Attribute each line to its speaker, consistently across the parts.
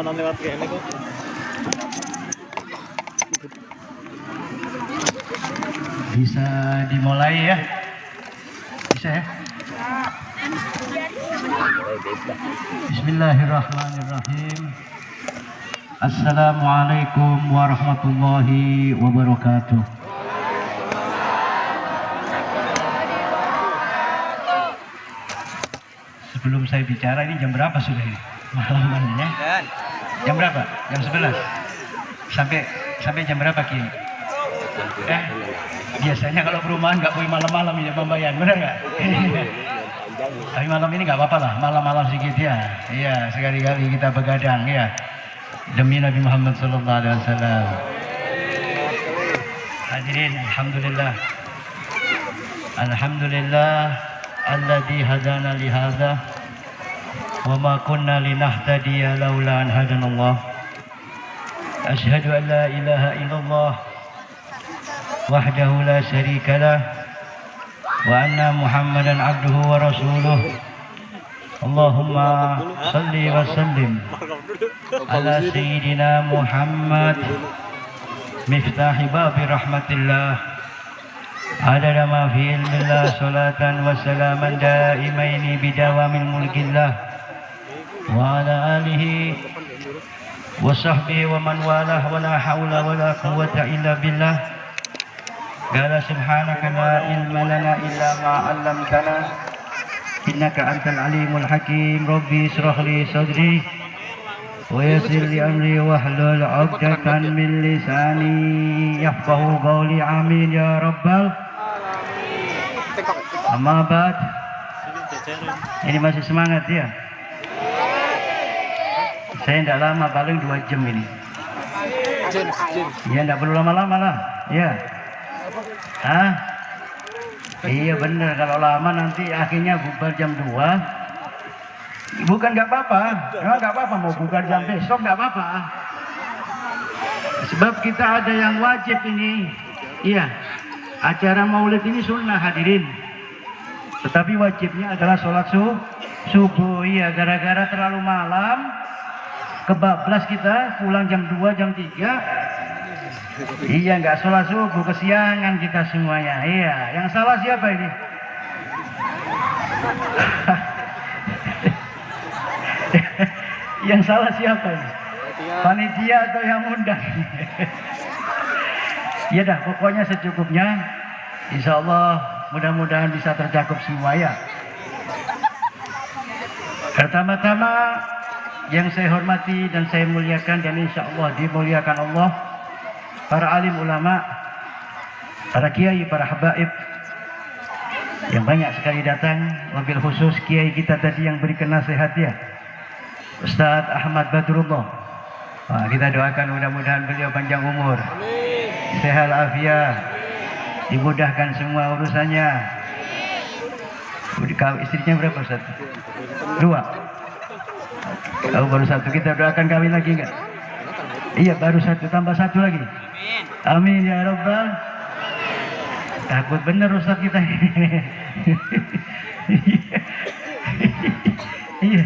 Speaker 1: lewat kene kok.
Speaker 2: Bisa dimulai ya? Bisa ya? Bismillahirrahmanirrahim. Assalamualaikum warahmatullahi wabarakatuh. Sebelum saya bicara, ini jam berapa sudah ini? Malamannya? Jam berapa? Jam 11? Sampai jam berapa Ki? Biasanya kalau perumahan nggak boleh malam-malam ya pembayaran, benar nggak? Tapi malam ini nggak apa-apa lah, malam-malam sedikit ya. Iya, sekali-kali kita begadang ya. Demi Nabi Muhammad SAW. Hadirin, alhamdulillah. Alhamdulillah alladzi hadana li hadza wa ma kunna linahtadiya laula an hadanallah. Asyhadu an la ilaha illallah wahdahu la syarika lah wa anna Muhammadan abduhu wa rasuluh. Allahumma salli wa sallim ala sayyidina Muhammad miftahi babi rahmatillah adada ma fi ilmillah salatan wa salaman daimaini bidawamil mulkillah wa ala alihi wa sahbihi wa man walah wa la hawla wa la quwwata illa billah. Qala subhanaka la ilma lana illa ma 'allamtana innaka antal alimul hakim. Rabbi ishrah li sadri wa yassir li amri wahlul 'uqdatan min lisani yafqahu qawli. Amin ya rabbal alamin. Amma ba'd. Ini masih semangat ya? Saya tidak lama, paling 2 jam ini. Ya tidak perlu lama-lama lah. Ya. Hah? Iya bener, kalau lama nanti akhirnya bubar jam 2. Bukan nggak apa-apa, nggak apa-apa mau bubar jam besok nggak apa-apa. Sebab kita ada yang wajib ini. Iya, acara maulid ini sunnah hadirin. Tetapi wajibnya adalah sholat subuh. Iya, gara-gara terlalu malam, kebablas kita pulang jam 2, jam 3. Iya, nggak sholat subuh, kesiangan kita semuanya. Iya, yang salah siapa ini? Yang salah siapa ini? Panitia atau yang undang? Ya dah, pokoknya secukupnya. Insya Allah mudah-mudahan bisa tercakup semua ya. Pertama-tama yang saya hormati dan saya muliakan, dan insya Allah dimuliakan Allah, para alim ulama, para kiai, para habaib yang banyak sekali datang, wabil khusus kiai kita tadi yang berikan nasihat ya, Ustadz Ahmad Badrullah. Nah, kita doakan mudah-mudahan beliau panjang umur, sehat afiat, dimudahkan semua urusannya. Kau istrinya berapa Ustadz? 2. Kau baru 1, kita doakan kawin lagi enggak? Iya, baru 1, tambah 1 lagi. Amin ya rabbal. Takut bener Ustaz kita. Iya.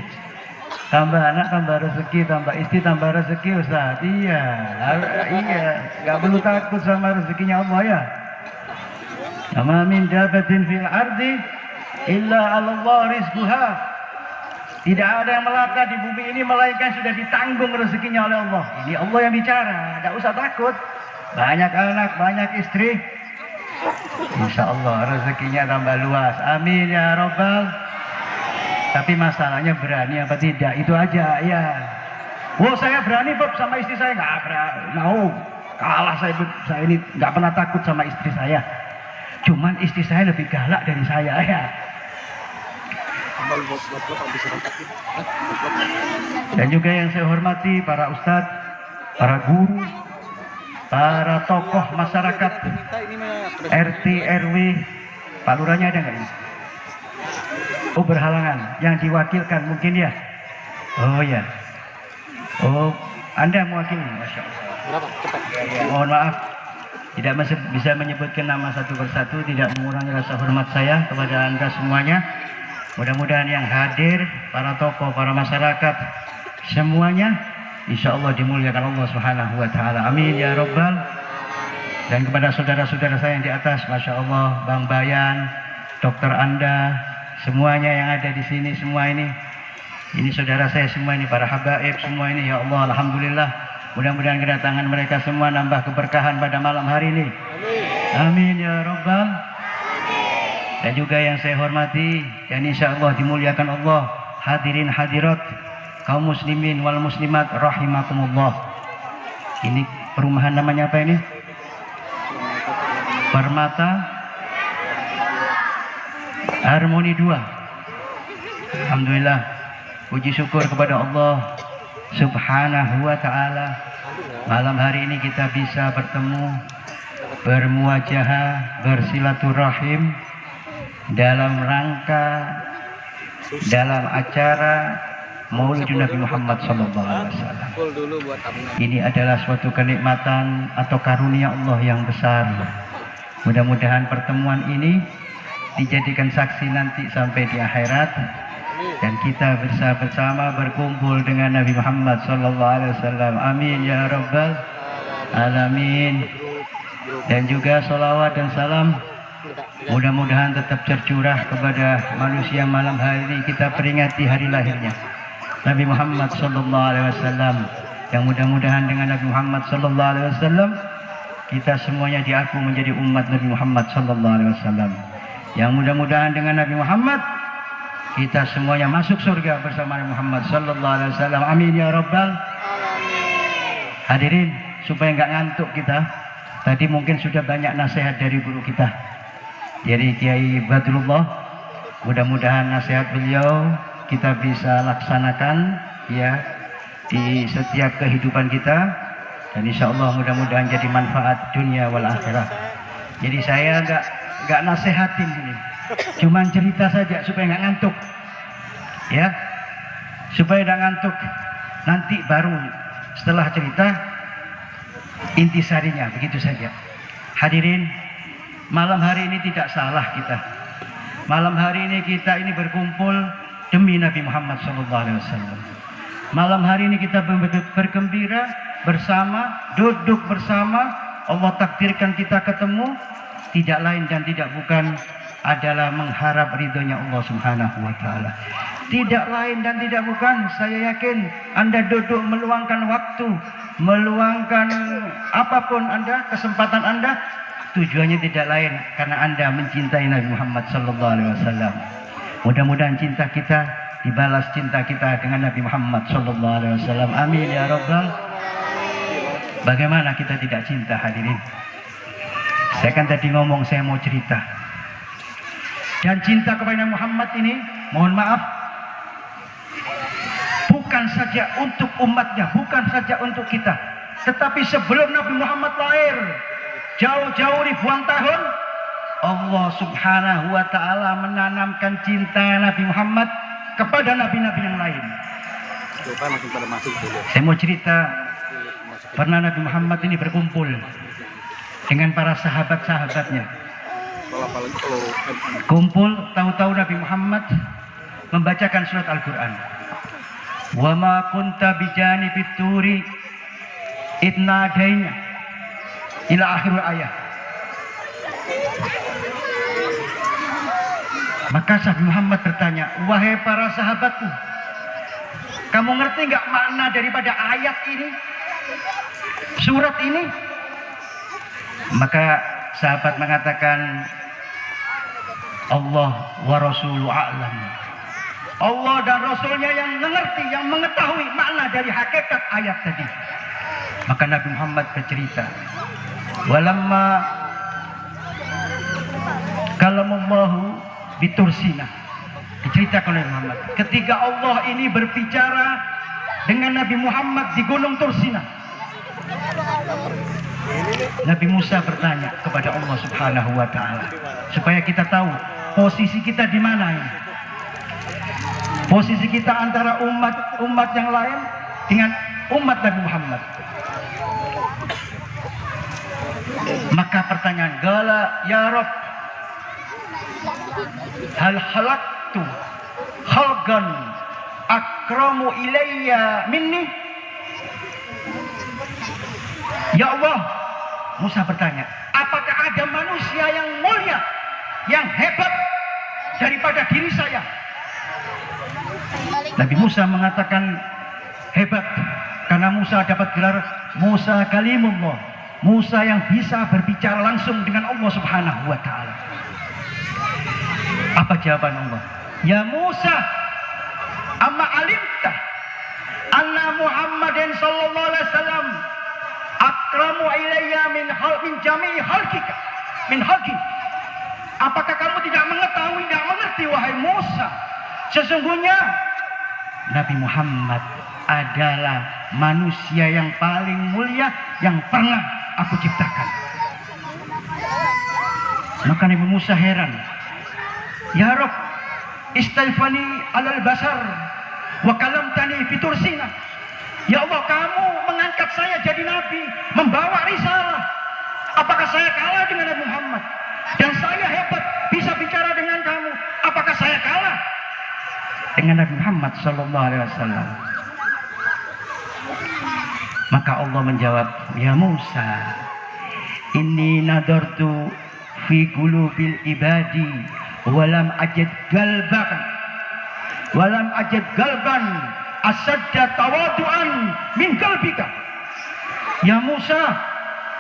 Speaker 2: Tambah anak, tambah rezeki, tambah istri, tambah rezeki Ustaz. Iya. Iya, enggak perlu takut sama rezekinya Allah ya. Ama min dabatin fil ardi illa 'alallah rizquha. Tidak ada yang melata di bumi ini melainkan sudah ditanggung rezekinya oleh Allah. Ini Allah yang bicara, tidak usah takut. Banyak anak, banyak istri, insya Allah rezekinya tambah luas. Amin ya robbal. Tapi masalahnya berani apa tidak, itu aja ya. Oh saya berani Bob sama istri saya, nggak berani. Mau kalah saya ini nggak pernah takut sama istri saya. Cuman istri saya lebih galak dari saya ya. Dan juga yang saya hormati para ustadz, para guru, para tokoh masyarakat, RT, RW, Pak Lurahnya ada nggak ini? Oh berhalangan, yang diwakilkan mungkin ya? Oh ya. Oh Anda mewakili, Masya Allah. Mohon maaf, tidak bisa menyebutkan nama satu persatu, tidak mengurangi rasa hormat saya kepada Anda semuanya. Mudah-mudahan yang hadir, para tokoh, para masyarakat, semuanya insya Allah dimuliakan Allah Subhanahu wa Ta'ala. Amin ya Rabbal. Dan kepada saudara-saudara saya yang di atas, Masya Allah, Bang Bayan, Dokter Anda, semuanya yang ada di sini, semua ini saudara saya semua ini, para habaib semua ini, ya Allah, alhamdulillah, mudah-mudahan kedatangan mereka semua nambah keberkahan pada malam hari ini. Amin ya Rabbal. Dan juga yang saya hormati dan insya Allah dimuliakan Allah, hadirin hadirat, kaum muslimin wal muslimat rahimakumullah. Ini perumahan namanya apa ini? Permata Harmoni 2. Alhamdulillah, puji syukur kepada Allah Subhanahu wa Ta'ala, malam hari ini kita bisa bertemu, bermuajahah, bersilaturahim dalam rangka, dalam acara Maulidun Nabi Muhammad SAW. Ini adalah suatu kenikmatan atau karunia Allah yang besar. Mudah-mudahan pertemuan ini dijadikan saksi nanti sampai di akhirat, dan kita bersama berkumpul dengan Nabi Muhammad SAW. Amin ya Rabbal Alamin. Dan juga salawat dan salam mudah-mudahan tetap tercurah kepada manusia malam hari ini. Kita peringati hari lahirnya Nabi Muhammad SAW, yang mudah-mudahan dengan Nabi Muhammad SAW kita semuanya diaku menjadi umat Nabi Muhammad SAW. Yang mudah-mudahan dengan Nabi Muhammad kita semuanya masuk surga bersama Nabi Muhammad SAW. Amin ya Rabbal. Hadirin, supaya nggak ngantuk kita, tadi mungkin sudah banyak nasihat dari guru kita, dari Kiai Badrullah. Mudah-mudahan nasihat beliau kita bisa laksanakan ya di setiap kehidupan kita. Dan insya Allah mudah-mudahan jadi manfaat dunia wal akhirah. Jadi saya nggak nasehatin ini, cuman cerita saja supaya nggak ngantuk, ya, supaya nggak ngantuk. Nanti baru setelah cerita intisarinya, begitu saja. Hadirin, malam hari ini tidak salah kita. Malam hari ini kita ini berkumpul demi Nabi Muhammad SAW. Malam hari ini kita bergembira bersama, duduk bersama. Allah takdirkan kita ketemu, tidak lain dan tidak bukan adalah mengharap ridhonya Allah Subhanahu wa Ta'ala. Tidak lain dan tidak bukan, saya yakin Anda duduk meluangkan waktu, meluangkan apapun Anda, kesempatan Anda, tujuannya tidak lain karena Anda mencintai Nabi Muhammad SAW. Mudah-mudahan cinta kita dibalas cinta kita dengan Nabi Muhammad SAW. Amin ya Rabbal. Bagaimana kita tidak cinta, hadirin? Saya kan tadi ngomong saya mau cerita. Dan cinta kepada Muhammad ini, mohon maaf, bukan saja untuk umatnya, bukan saja untuk kita, tetapi sebelum Nabi Muhammad lahir, jauh-jauh ribuan tahun, Allah Subhanahu wa Ta'ala menanamkan cinta Nabi Muhammad kepada nabi-nabi yang lain. Saya mau cerita. Pernah Nabi Muhammad ini berkumpul dengan para sahabat-sahabatnya. Kumpul, tahu-tahu Nabi Muhammad membacakan surat Al-Quran. Wa ma kunta bijanibit turi idnadaina ila akhir ayat. Maka Nabi Muhammad bertanya, wahai para sahabatku, kamu ngerti nggak makna daripada ayat ini? Surat ini? Maka sahabat mengatakan, Allah wa rasulu a'lam. Allah dan Rasulnya yang mengerti, yang mengetahui makna dari hakikat ayat tadi. Maka Nabi Muhammad bercerita, walamma kalamallahu bitursina. Diceritakan oleh Muhammad, ketika Allah ini berbicara dengan Nabi Muhammad di Gunung Tursina, Nabi Musa bertanya kepada Allah Subhanahu wa Ta'ala, supaya kita tahu posisi kita di mana ini. Posisi kita antara umat yang lain dengan umat Nabi Muhammad. Maka pertanyaan, gala ya Rabb, hal halaktu khalqan akramu ilayya minni. Ya Allah, Musa bertanya, apakah ada manusia yang mulia, yang hebat daripada diri saya? Nabi Musa mengatakan hebat karena Musa dapat gelar Musa Kalimullah, Musa yang bisa berbicara langsung dengan Allah Subhanahu wa taala. Apa jawaban Allah? Ya Musa, amma alimta anna Muhammadin sallallahu alaihi wasallam akramu ilayya min jami'i khalqika min khalqi. Apakah kamu tidak mengetahui, tidak mengerti wahai Musa, sesungguhnya Nabi Muhammad adalah manusia yang paling mulia yang pernah aku ciptakan. Maka Nabi Musa heran. Ya Rabb, istaifani alal basar wa kalamtani fitur sina. Ya Allah, kamu mengangkat saya jadi nabi, membawa risalah. Apakah saya kalah dengan Nabi Muhammad? Dan saya hebat, bisa bicara dengan kamu. Apakah saya kalah dengan Nabi Muhammad sallallahu alaihi wasallam? Maka Allah menjawab, ya Musa, inni nadartu fi qulubil ibadi walam ajid galban asadda tawadu'an min qalbika. Ya Musa,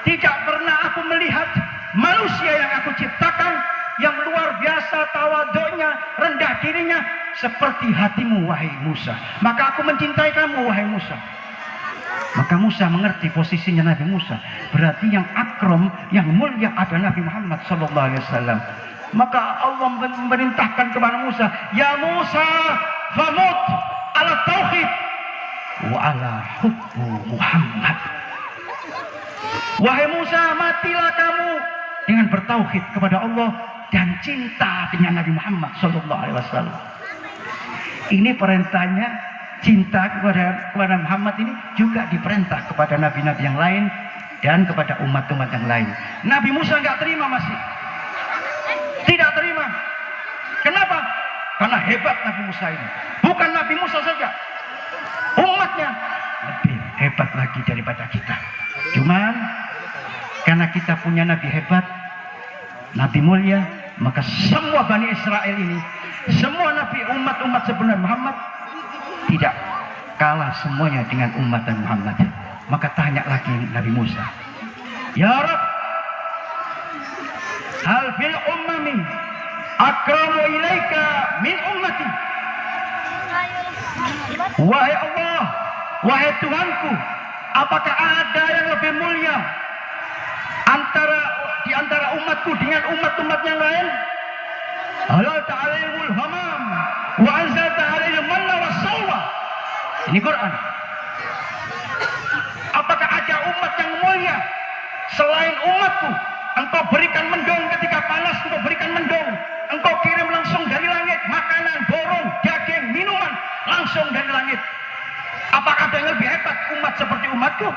Speaker 2: tidak pernah aku melihat manusia yang aku ciptakan yang luar biasa tawaduknya, rendah dirinya seperti hatimu wahai Musa. Maka aku mencintai kamu wahai Musa. Maka Musa mengerti posisinya Nabi Musa. Berarti yang akram, yang mulia adalah Nabi Muhammad sallallahu alaihi wasallam. Maka Allah memerintahkan kepada Musa, ya Musa, famut ala tauhid wa ala hubbu Muhammad. Wahai Musa, matilah kamu dengan bertauhid kepada Allah dan cinta dengan Nabi Muhammad sallallahu alaihi wasallam. Ini perintahnya, cinta kepada Muhammad ini juga diperintah kepada nabi-nabi yang lain dan kepada umat-umat yang lain. Nabi Musa nggak terima, masih tidak terima. Kenapa? Karena hebat Nabi Musa ini. Bukan Nabi Musa saja, umatnya lebih hebat lagi daripada kita. Cuman karena kita punya nabi hebat, nabi mulia, maka semua Bani Israel ini, semua nabi umat-umat sebelum Muhammad tidak kalah semuanya dengan umat dan Muhammad. Maka tanya lagi Nabi Musa, ya Rabb, hal fil ummami akramu ilaika min ummati. Wahai Allah, wahai Tuhanku, apakah ada yang lebih mulia di antara umatku dengan umat-umat yang lain? Allah ta'alaimul hamam wa anzalta alaihim manna wassalwa. Ini Quran. Apakah ada umat yang mulia selain umatku? Engkau berikan mendung ketika panas, engkau berikan mendung. Engkau kirim langsung dari langit makanan, borong, daging, minuman langsung dari langit. Apakah ada yang lebih hebat umat seperti umatku?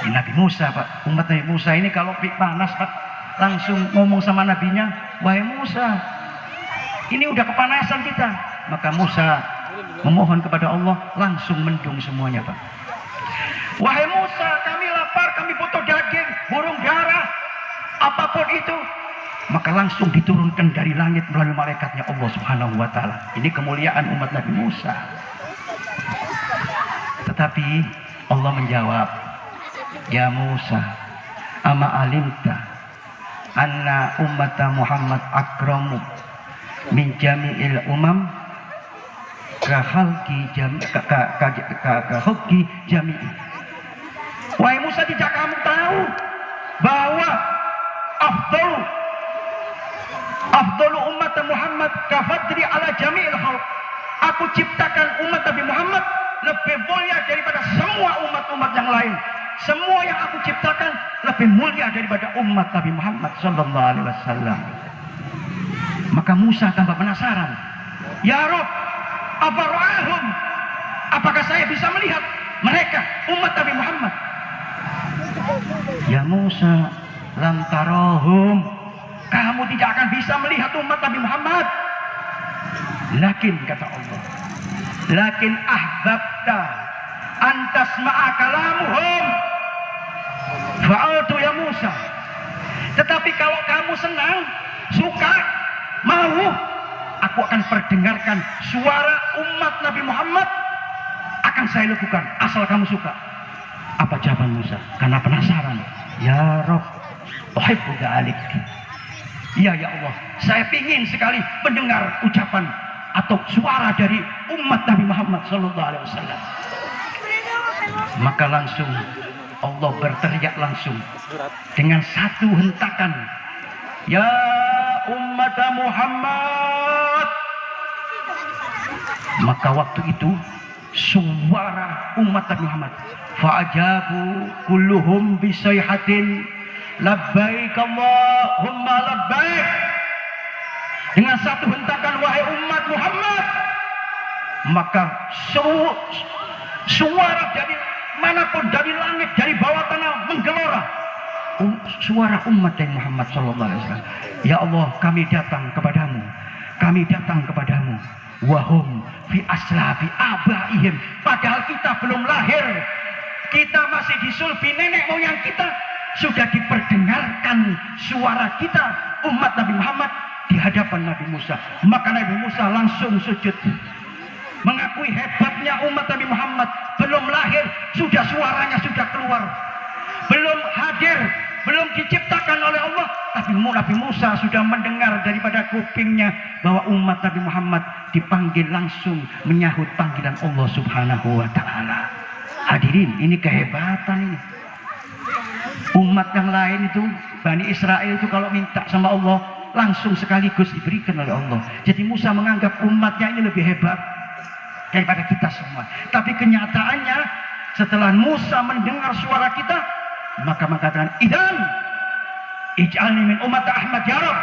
Speaker 2: Ini Nabi Musa, Pak. Umat Nabi Musa ini kalau panas, Pak, langsung ngomong sama nabinya, wahai Musa, ini udah kepanasan kita. Maka Musa memohon kepada Allah, langsung mendung semuanya, Pak. Wahai Musa, kami lapar, kami butuh daging, burung dara, apapun itu. Maka langsung diturunkan dari langit melalui malaikatnya Allah Subhanahu wa taala. Ini kemuliaan umat Nabi Musa. Tetapi Allah menjawab, ya Musa, ama alimta anna ummata Muhammad akramu min jami'il umam ka khalqi jami'i. Wahai Musa, tidak kamu tahu bahwa afdalu umat Muhammad kafadri ala jami'il khalq. Aku ciptakan umat Nabi Muhammad lebih mulia daripada semua umat-umat yang lain. Semua yang aku ciptakan lebih mulia daripada umat Nabi Muhammad sallallahu alaihi wasallam. Maka Musa tambah penasaran. Ya Rabb, afara'ahum? Apakah saya bisa melihat mereka, umat Nabi Muhammad? Ya Musa, lam tarahum. Kamu tidak akan bisa melihat umat Nabi Muhammad. Lakin, kata Allah, lakin ahbabta antasma'a kalamuhum fa'altu ya Musa. Tetapi kalau kamu senang, suka, mau, aku akan perdengarkan suara umat Nabi Muhammad, akan saya lakukan asal kamu suka. Apa jawaban Musa? Karena penasaran. Ya Rabb, uhibbu dzalik. Iya ya Allah, saya ingin sekali mendengar ucapan atau suara dari umat Nabi Muhammad sallallahu alaihi wasallam. Maka langsung Allah berteriak langsung dengan satu hentakan, ya umat Muhammad. Maka waktu itu suara umat Nabi Muhammad, fa'ajabu kulluhum bisayhatin labbaik Allahumma labbaik. Dengan satu hentakan, wahai umat Muhammad, maka suara dari manapun, dari langit, dari bawah tanah menggelora suara umat dari Muhammad sallallahu alaihi wasallam. Ya Allah, kami datang kepadamu, kami datang kepadamu. Wahum fi aslabi abaihim, padahal kita belum lahir, kita masih disulbi nenek moyang kita, sudah diperdengarkan suara kita umat Nabi Muhammad di hadapan Nabi Musa. Maka Nabi Musa langsung sujud, mengakui hebatnya umat Nabi Muhammad. Belum lahir sudah suaranya sudah keluar, belum hadir, belum diciptakan oleh Allah, tapi Nabi Musa sudah mendengar daripada kupingnya bahwa umat Nabi Muhammad dipanggil, langsung menyahut panggilan Allah Subhanahu wa ta'ala. Hadirin, ini kehebatan ini. Umat yang lain itu, Bani Israel itu kalau minta sama Allah langsung sekaligus diberikan oleh Allah. Jadi Musa menganggap umatnya ini lebih hebat daripada kita semua. Tapi kenyataannya setelah Musa mendengar suara kita, maka mengatakan, idan ij'alni min umat Ahmad ya Rabb.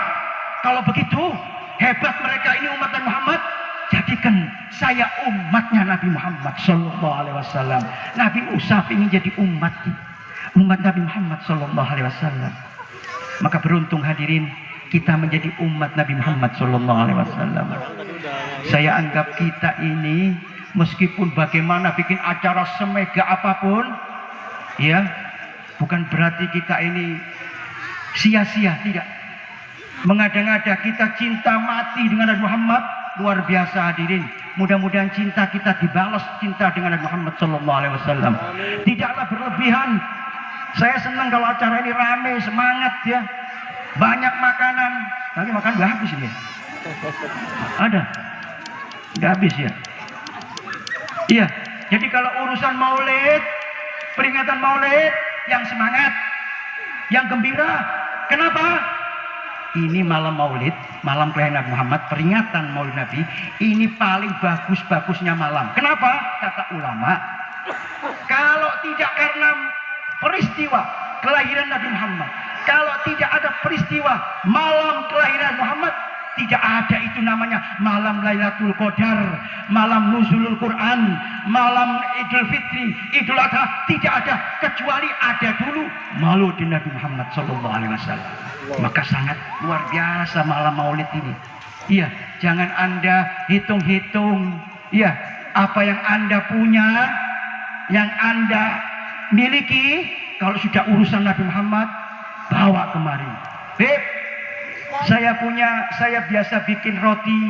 Speaker 2: Kalau begitu hebat mereka ini umat Muhammad, jadikan saya umatnya Nabi Muhammad sallallahu alaihi wasallam. Nabi Musa ingin jadi umat Nabi Muhammad sallallahu alaihi wasallam. Maka beruntung hadirin, kita menjadi umat Nabi Muhammad sallallahu alaihi wasallam. Saya anggap kita ini meskipun bagaimana bikin acara semega apapun, ya, bukan berarti kita ini sia-sia, tidak. Mengada-ngada kita cinta mati dengan Nabi Muhammad, luar biasa hadirin. Mudah-mudahan cinta kita dibalas cinta dengan Nabi Muhammad sallallahu alaihi wasallam. Tidaklah berlebihan. Saya senang kalau acara ini ramai, semangat ya. Banyak makanan. Nanti makan nggak habis ini. Ada? Nggak habis ya? Iya. Jadi kalau urusan maulid, peringatan maulid, yang semangat, yang gembira. Kenapa? Ini malam maulid, malam kelahiran Nabi Muhammad, peringatan maulid Nabi, ini paling bagus-bagusnya malam. Kenapa? Kata ulama, kalau tidak karena peristiwa kelahiran Nabi Muhammad, kalau tidak ada peristiwa malam kelahiran Muhammad, tidak ada itu namanya malam Lailatul Qadar, malam nuzulul Quran, malam Idul Fitri, Idul Adha, tidak ada, kecuali ada dulu maulid Nabi Muhammad sallallahu alaihi wasallam. Maka sangat luar biasa malam maulid ini. Iya, jangan Anda hitung-hitung, iya, apa yang Anda punya, yang Anda miliki, kalau sudah urusan Nabi Muhammad, bawa kemari. Beb, saya biasa bikin roti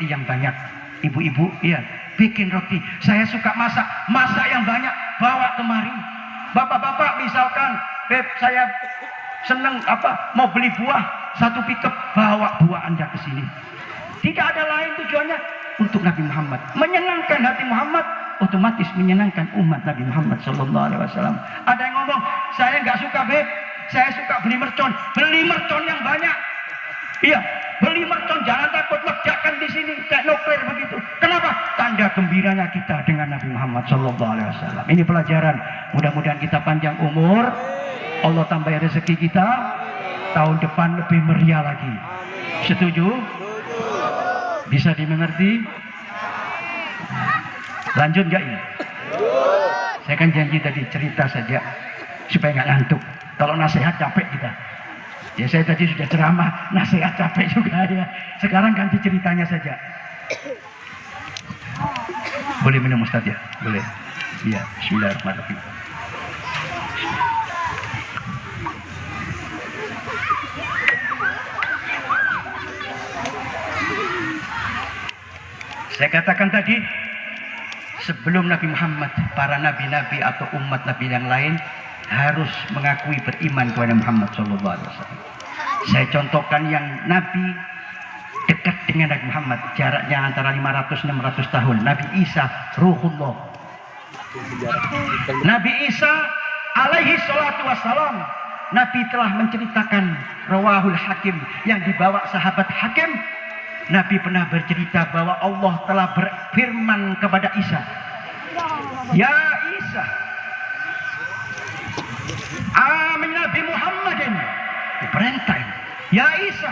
Speaker 2: yang banyak. Ibu-ibu, iya, bikin roti. Saya suka masak yang banyak, bawa kemari. Bapak-bapak misalkan, beb, saya senang mau beli buah, satu pickup, bawa buah Anda ke sini. Tidak ada lain tujuannya, untuk Nabi Muhammad, menyenangkan hati Muhammad, otomatis menyenangkan umat Nabi Muhammad sallallahu alaihi wasallam. Ada yang ngomong, saya nggak suka beb, saya suka beli mercon yang banyak. Iya, beli mercon, jangan takut, ledakan di sini kayak nuklir begitu. Kenapa? Tanda gembiranya kita dengan Nabi Muhammad sallallahu alaihi wasallam. Ini pelajaran. Mudah-mudahan kita panjang umur, Allah tambah rezeki kita, tahun depan lebih meriah lagi. Setuju? Bisa dimengerti? Lanjut nggak ini? Saya kan janji tadi cerita saja supaya nggak ngantuk. Kalau nasihat capek kita. Ya saya tadi sudah ceramah, nasihat capek juga ya. Sekarang ganti ceritanya saja. Boleh minum Ustaz ya? Boleh. Iya, bismillahirrahmanirrahim. Saya katakan tadi, sebelum Nabi Muhammad, para nabi-nabi atau umat nabi yang lain harus mengakui beriman kepada Muhammad SAW. Saya contohkan yang nabi dekat dengan Nabi Muhammad, jaraknya antara 500-600 tahun. Nabi Isa, Ruhullah. Nabi Isa alaihi salatu wassalam, Nabi telah menceritakan Rawahul Hakim yang dibawa sahabat Hakim. Nabi pernah bercerita bahwa Allah telah berfirman kepada Isa, Ya Isa, amin Nabi Muhammadin. Diperintah, Ya Isa,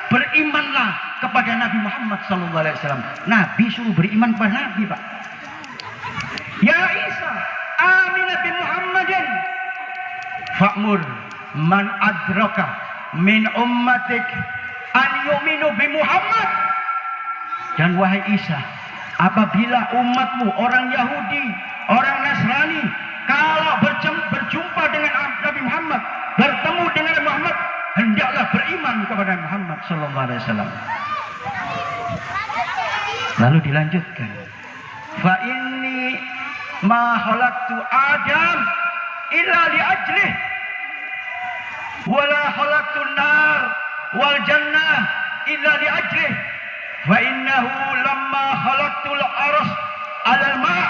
Speaker 2: berimanlah kepada Nabi Muhammad SAW. Nabi suruh beriman kepada Nabi, Pak. Ya Isa, amin Nabi Muhammadin. Fa'mur man adraka min ummatik an yu'minu bi Muhammad. Dan wahai Isa, apabila umatmu orang Yahudi, orang Nasrani, kalau berjumpa dengan Nabi Muhammad, bertemu dengan Nabi Muhammad, hendaklah beriman kepada Muhammad SAW. Lalu dilanjutkan, fa inni ma khalaqtu Adam illa li ajlih wala khalaqtu nar wal jannah illa li ajlih fa innahu lamma khalaqtul aras 'alal ma'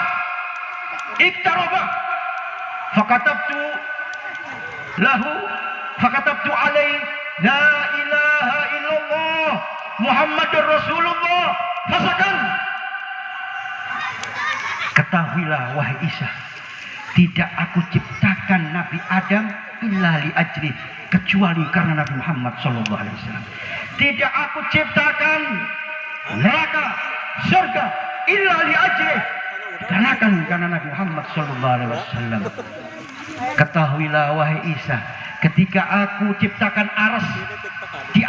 Speaker 2: iktaraba fakatabtu lahu fakatabtu alaihi la ilaha illallah Muhammadur Rasulullah fasakan. Ketahuilah wahai Isa, tidak aku ciptakan Nabi Adam illa li ajli, kecuali karena Nabi Muhammad SAW. Tidak aku ciptakan neraka, surga illa li ajli, karena Nabi Muhammad SAW. Ketahuilah wahai Isa, ketika aku ciptakan aras, di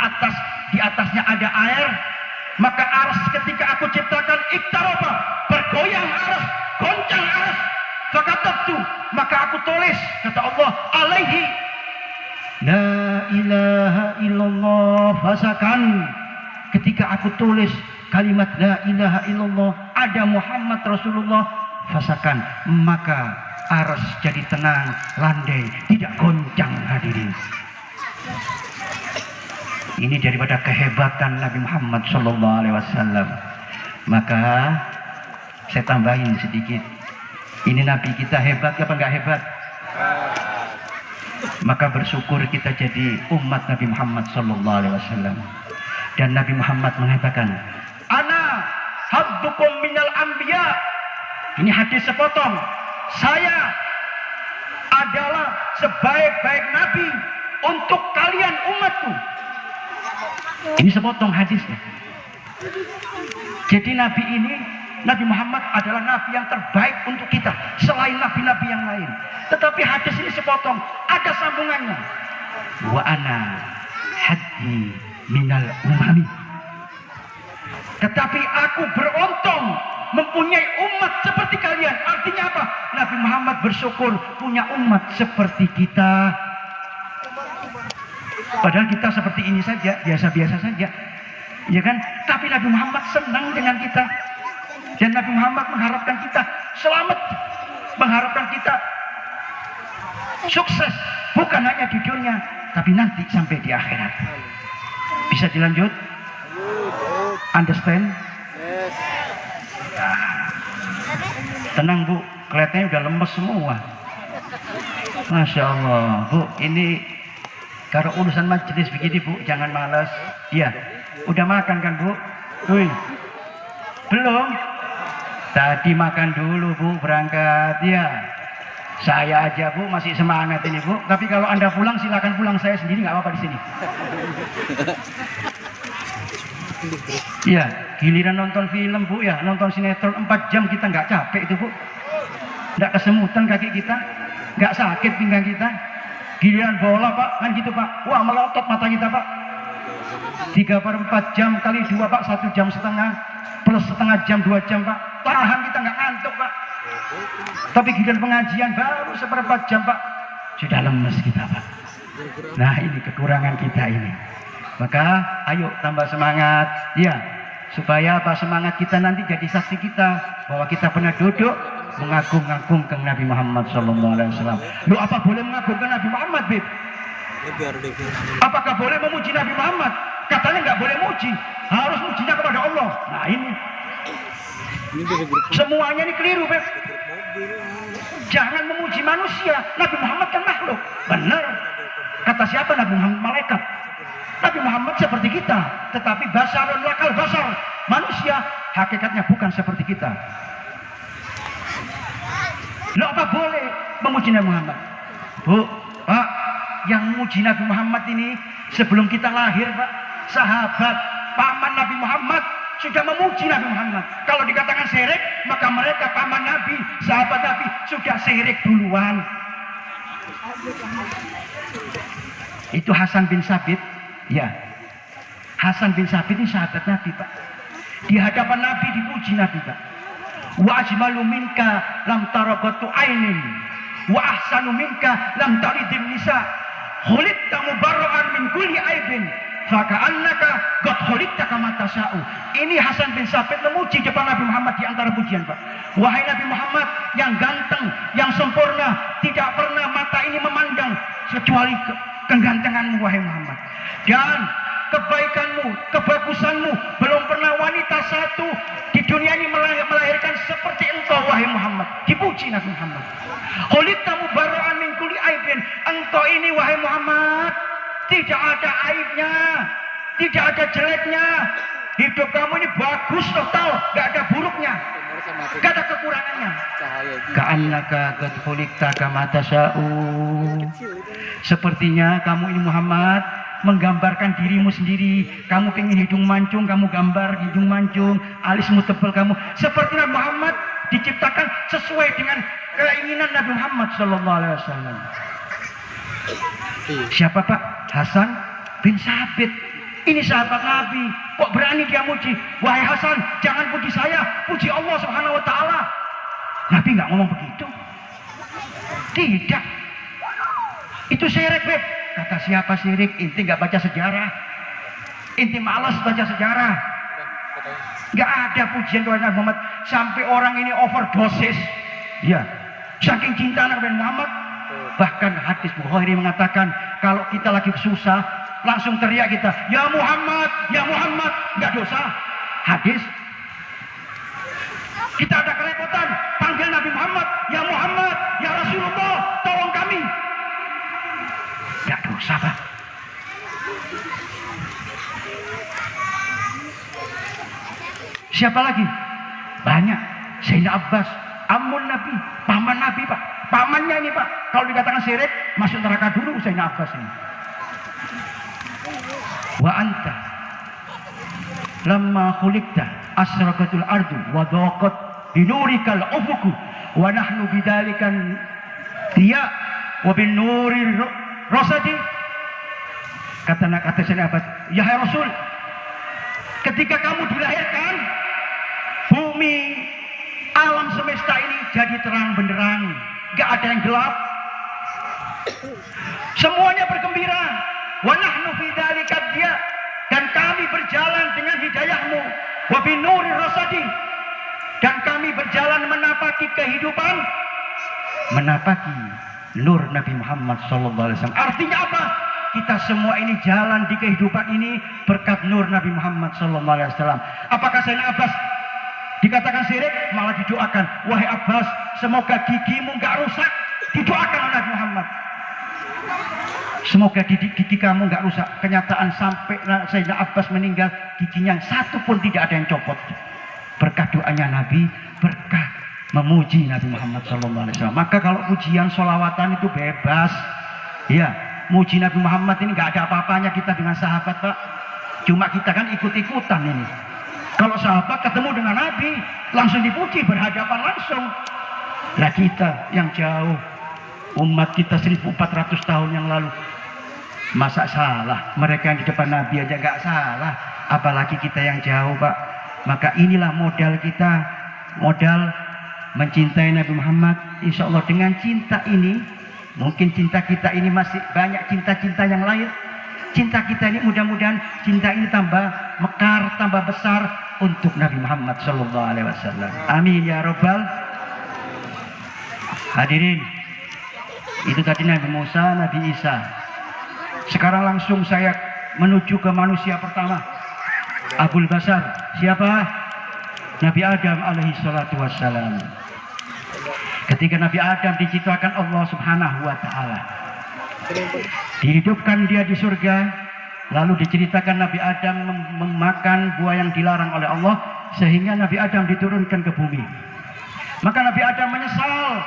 Speaker 2: atasnya ada air, maka aras ketika aku ciptakan iktaraba, bergoyang aras, goncang aras, fakatabtu, maka aku tulis, kata Allah, alaihi la ilaha illallah fasakan. Ketika aku tulis kalimat la ilaha illallah, ada Muhammad Rasulullah, fasakan, maka aras jadi tenang, landai, tidak goncang. Hadirin, ini daripada kehebatan Nabi Muhammad SAW. Maka saya tambahin sedikit, ini Nabi kita hebat apa enggak hebat? Maka bersyukur kita jadi umat Nabi Muhammad SAW. Dan Nabi Muhammad mengatakan, Ana habdukum minal anbiya. Ini hadis sepotong. Saya adalah sebaik-baik nabi untuk kalian umatku. Ini sepotong hadisnya. Jadi Nabi ini, Nabi Muhammad adalah Nabi yang terbaik untuk kita selain Nabi-Nabi yang lain. Tetapi hadis ini sepotong, ada sambungannya. Wa ana haddi minal umami. Tetapi aku beruntung mempunyai umat seperti kalian. Artinya apa? Nabi Muhammad bersyukur punya umat seperti kita. Padahal kita seperti ini saja, biasa-biasa saja, ya kan? Tapi Nabi Muhammad senang dengan kita, dan Nabi Muhammad mengharapkan kita selamat, mengharapkan kita sukses, bukan hanya di dunia, tapi nanti sampai di akhirat. Bisa dilanjut? Understand? Nah, tenang Bu, kelihatannya udah lemes semua. Masya Allah, Bu, ini kalau urusan majelis begini Bu, jangan malas. Iya, udah makan kan Bu? Wih, belum? Tadi makan dulu Bu, berangkat. Ya, saya aja Bu masih semangat ini Bu. Tapi kalau Anda pulang silakan pulang, saya sendiri nggak apa-apa di sini. Iya, giliran nonton film Bu ya, nonton sinetron 4 jam kita nggak capek itu Bu. Nggak kesemutan kaki kita, nggak sakit pinggang kita. Giliran bola Pak, kan gitu Pak. Wah melotot mata kita Pak. 3/4 jam kali 2 Pak, 1,5 jam plus setengah jam 2 jam Pak. Tahan, kita nggak ngantuk Pak. Tapi giliran pengajian baru 1/4 jam Pak, sudah lemes kita Pak. Nah ini kekurangan kita ini. Maka ayo tambah semangat ya, supaya apa, semangat kita nanti jadi saksi kita bahwa kita pernah duduk mengagung-agungkan Nabi Muhammad SAW. Lu apa boleh mengagungkan Nabi Muhammad, Bib? Apakah boleh memuji Nabi Muhammad? Katanya nggak boleh muji, harus mujinya kepada Allah. Nah ini semuanya ini keliru, Beb. Jangan memuji manusia. Nabi Muhammad kan makhluk, benar. Kata siapa? Nabi Muhammad malaikat. Nabi Muhammad seperti kita, tetapi basarun lakal basar, manusia hakikatnya bukan seperti kita. Loh, apa boleh memuji Nabi Muhammad? Bu, Pak, yang memuji Nabi Muhammad ini sebelum kita lahir Pak, sahabat paman Nabi Muhammad sudah memuji Nabi Muhammad. Kalau dikatakan syirik, maka mereka paman Nabi, sahabat Nabi sudah syirik duluan. Itu Hasan bin Sabit. Ya, Hasan bin Sabit ini sahabat Nabi Pak. Di hadapan Nabi dipuji Nabi Pak. Wa ajmalu minka lam taraqatu ainin wa ahsanu minka lam talidin nisa khuliqta mubarra'an min kulli aibin faka'annaka qad khuliqta kama tasa'u. Ini Hasan bin Sabit memuji depan Nabi Muhammad di antara pujian Pak. Wahai Nabi Muhammad yang ganteng, yang sempurna, tidak pernah mata ini memandang kecuali kegantenganmu wahai Muhammad. Dan kebaikanmu, kebagusanmu, belum pernah wanita satu di dunia ini melahirkan seperti engkau wahai Muhammad. Dipuji Nabi Muhammad. Khuliqta mubarra'an min kulli aibin. Engkau ini wahai Muhammad tidak ada aibnya, tidak ada jeleknya. Hidup kamu ini bagus total, gak ada buruknya, gak ada kekurangannya. Ka'annaka qad khuliqta kama tasa'u. Sepertinya kamu ini Muhammad menggambarkan dirimu sendiri. Kamu pengen hidung mancung, kamu gambar hidung mancung. Alismu tebal kamu. Seperti Nabi Muhammad diciptakan sesuai dengan keinginan Nabi Muhammad SAW. Siapa Pak? Hasan bin Sabit. Ini sahabat Nabi. Kok berani dia muji? Wahai Hasan, jangan puji saya, puji Allah Subhanahu Wa Taala. Nabi nggak ngomong begitu. Tidak. Itu syirik, Beb. Kata siapa syirik? Inti nggak baca sejarah. Inti malas baca sejarah. Nggak ada pujian kepada Nabi Muhammad sampai orang ini overdosis. Ya, saking cinta Nabi Muhammad. Bahkan hadis Bukhari mengatakan kalau kita lagi susah langsung teriak kita, ya Muhammad, nggak dosa. Hadis. Kita ada kerepotan, panggil Nabi Muhammad, ya Rasulullah, tolong kami. Nggak dosa Pak. Siapa lagi? Banyak. Sayyidina Abbas, amun Nabi, paman Nabi Pak. Pamannya ini Pak. Kalau dikatakan syirik, masuk neraka dulu Sayyidina Abbas ini. Wa anta lamma khuliqta asraqatul ardu wa daqat binurikal ufuku wa nahnu bidzalikan dia wa bin nuri rasadi. Kata Sayyidina Abbas, ya hai Rasul, ketika kamu dilahirkan, bumi alam semesta ini jadi terang benderang, gak ada yang gelap, semuanya bergembira. Wa nahnu fi dzalika dia, dan kami berjalan dengan hidayahmu. Wa bin nuri rasadi, dan kami berjalan menapaki kehidupan, menapaki nur Nabi Muhammad SAW. Artinya apa? Kita semua ini jalan di kehidupan ini berkat nur Nabi Muhammad SAW. Apakah Sayyidina Abbas dikatakan syirik? Malah didoakan, wahai Abbas, semoga gigimu nggak rusak. Didoakan oleh Nabi Muhammad, semoga gigi kamu nggak rusak. Kenyataan sampai Sayyidina Abbas meninggal, giginya satu pun tidak ada yang copot. Berkah doanya Nabi, berkah memuji Nabi Muhammad SAW. Maka kalau pujian sholawatan itu bebas. Ya, muji Nabi Muhammad ini nggak ada apa-apanya kita dengan sahabat Pak. Cuma kita kan ikut-ikutan ini. Kalau sahabat ketemu dengan Nabi, langsung dipuji, berhadapan langsung. Lah kita yang jauh, umat kita 1400 tahun yang lalu, Masa salah? Mereka yang di depan Nabi aja nggak salah, apalagi kita yang jauh, Pak. Maka inilah modal kita, modal mencintai Nabi Muhammad. Insya Allah dengan cinta ini, mungkin cinta kita ini masih banyak cinta-cinta yang lain. Cinta kita ini mudah-mudahan cinta ini tambah mekar, tambah besar untuk Nabi Muhammad Sallallahu Alaihi Wasallam. Amin ya Rabbal. Hadirin, itu tadi Nabi Musa, Nabi Isa. Sekarang langsung saya menuju ke manusia pertama, Abul Basar. Siapa? Nabi Adam alaihi salatu wassalam. Ketika Nabi Adam diciptakan Allah Subhanahu wa taala, dihidupkan dia di surga, lalu diceritakan Nabi Adam memakan buah yang dilarang oleh Allah, sehingga Nabi Adam diturunkan ke bumi. Maka Nabi Adam menyesal,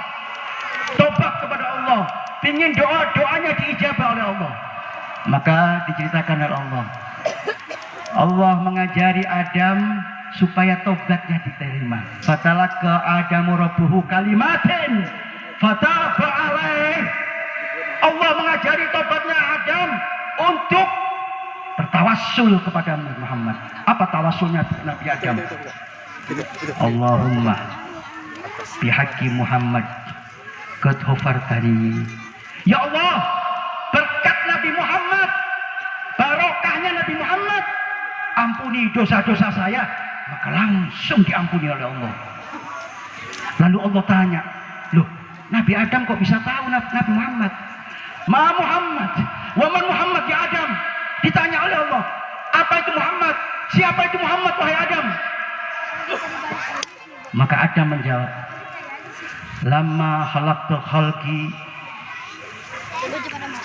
Speaker 2: tobat kepada Allah, ingin doanya diijabah oleh Allah. Maka diceritakan oleh Allah, Allah mengajari Adam supaya tobatnya diterima. Fatalaka Adamu rabbuhu kalimatin fataba alaih. Allah mengajari tobatnya Adam untuk bertawassul kepada Nabi Muhammad. Apa tawassulnya Nabi Adam? Allahumma bihaqqi Muhammad qad ghafartani. Ya Allah, berkat Nabi Muhammad, barokahnya Nabi Muhammad, ampuni dosa-dosa saya. Maka langsung diampuni oleh Allah. Lalu Allah tanya, loh, Nabi Adam kok bisa tahu Nabi Muhammad? Ma Muhammad, wa man Muhammad ya Adam. Ditanya oleh Allah, apa itu Muhammad? Siapa itu Muhammad wahai Adam? Maka Adam menjawab, lama khalaqtu khalqi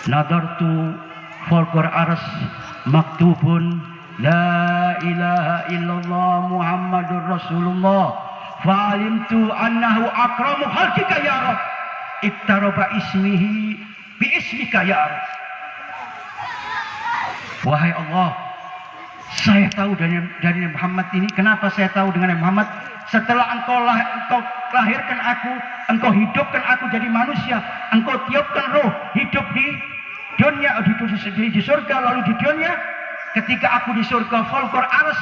Speaker 2: nadartu fawqa ars maktubun la ilaha illallah Muhammadur Rasulullah fa'alimtu annahu akramu khalqika ya Rabb iktaraba ismihi bi ismika ya Rabb. Wahai Allah, saya tahu dari Muhammad ini. Kenapa saya tahu dengan Muhammad? Setelah engkau lahirkan aku, engkau hidupkan aku jadi manusia, engkau tiupkan roh hidup di dunia, di surga, lalu di dunia. Ketika aku di surga, folklor aras,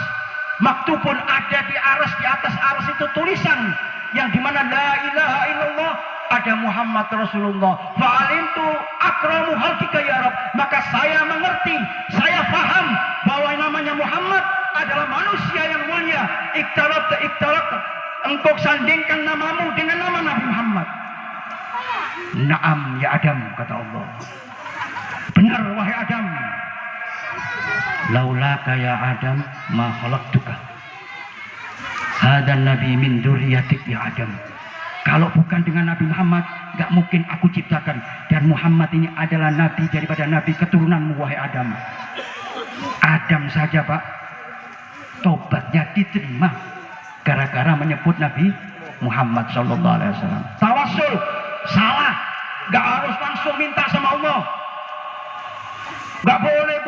Speaker 2: maktubun ada di aras, di atas aras itu tulisan yang dimana la ilaha illallah, ada Muhammad Rasulullah. Fa'alimtu akramu halkika ya Rabb. Maka saya mengerti, saya paham bahwa namanya Muhammad adalah manusia yang mulia. Iktarat, engkau sandingkan namamu dengan nama Nabi Muhammad. Naam ya Adam, kata Allah. Benar wahai Adam. Laulaka ya Adam ma khalaqtuka. Hadan nabi min dzurriyyatik ya Adam. Kalau bukan dengan Nabi Muhammad, gak mungkin aku ciptakan. Dan Muhammad ini adalah nabi daripada nabi keturunanmu wahai Adam. Adam saja Pak, tobatnya diterima gara-gara menyebut Nabi Muhammad Sallallahu Alaihi Wasallam. Tawassul salah, gak harus langsung minta sama Allah. Gak boleh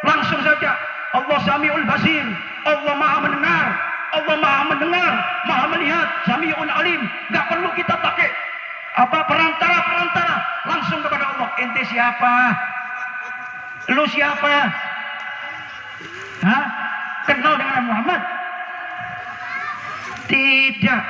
Speaker 2: langsung saja. Allah Samiul Basir, Allah Maha mendengar, Allah Maha mendengar, Maha melihat, Samiun Alim. Gak perlu kita pakai apa perantara, langsung kepada Allah. Ente siapa? Lu siapa? Hah? Kenal dengan Muhammad? Tidak.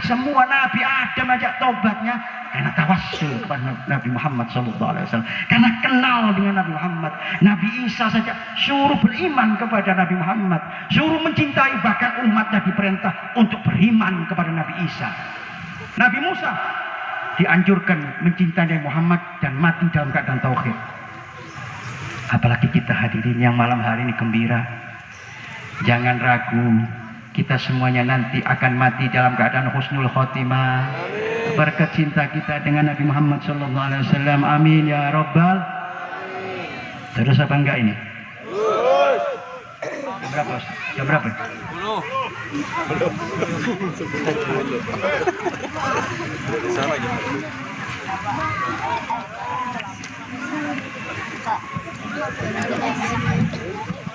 Speaker 2: Semua Nabi Adam aja tobatnya karena tawassul kepada Nabi Muhammad SAW. Karena kenal dengan Nabi Muhammad. Nabi Isa saja suruh beriman kepada Nabi Muhammad, suruh mencintai, bahkan umatnya diperintah untuk beriman kepada Nabi Isa. Nabi Musa dianjurkan mencintai Nabi Muhammad dan mati dalam keadaan tauhid. Apalagi kita hadirin yang malam hari ini gembira. Jangan ragu, kita semuanya nanti akan mati dalam keadaan husnul khotimah. Berkat cinta kita dengan Nabi Muhammad SAW. Amin ya Rabbal. Terus apa enggak ini? Jam berapa? Jam berapa? 10.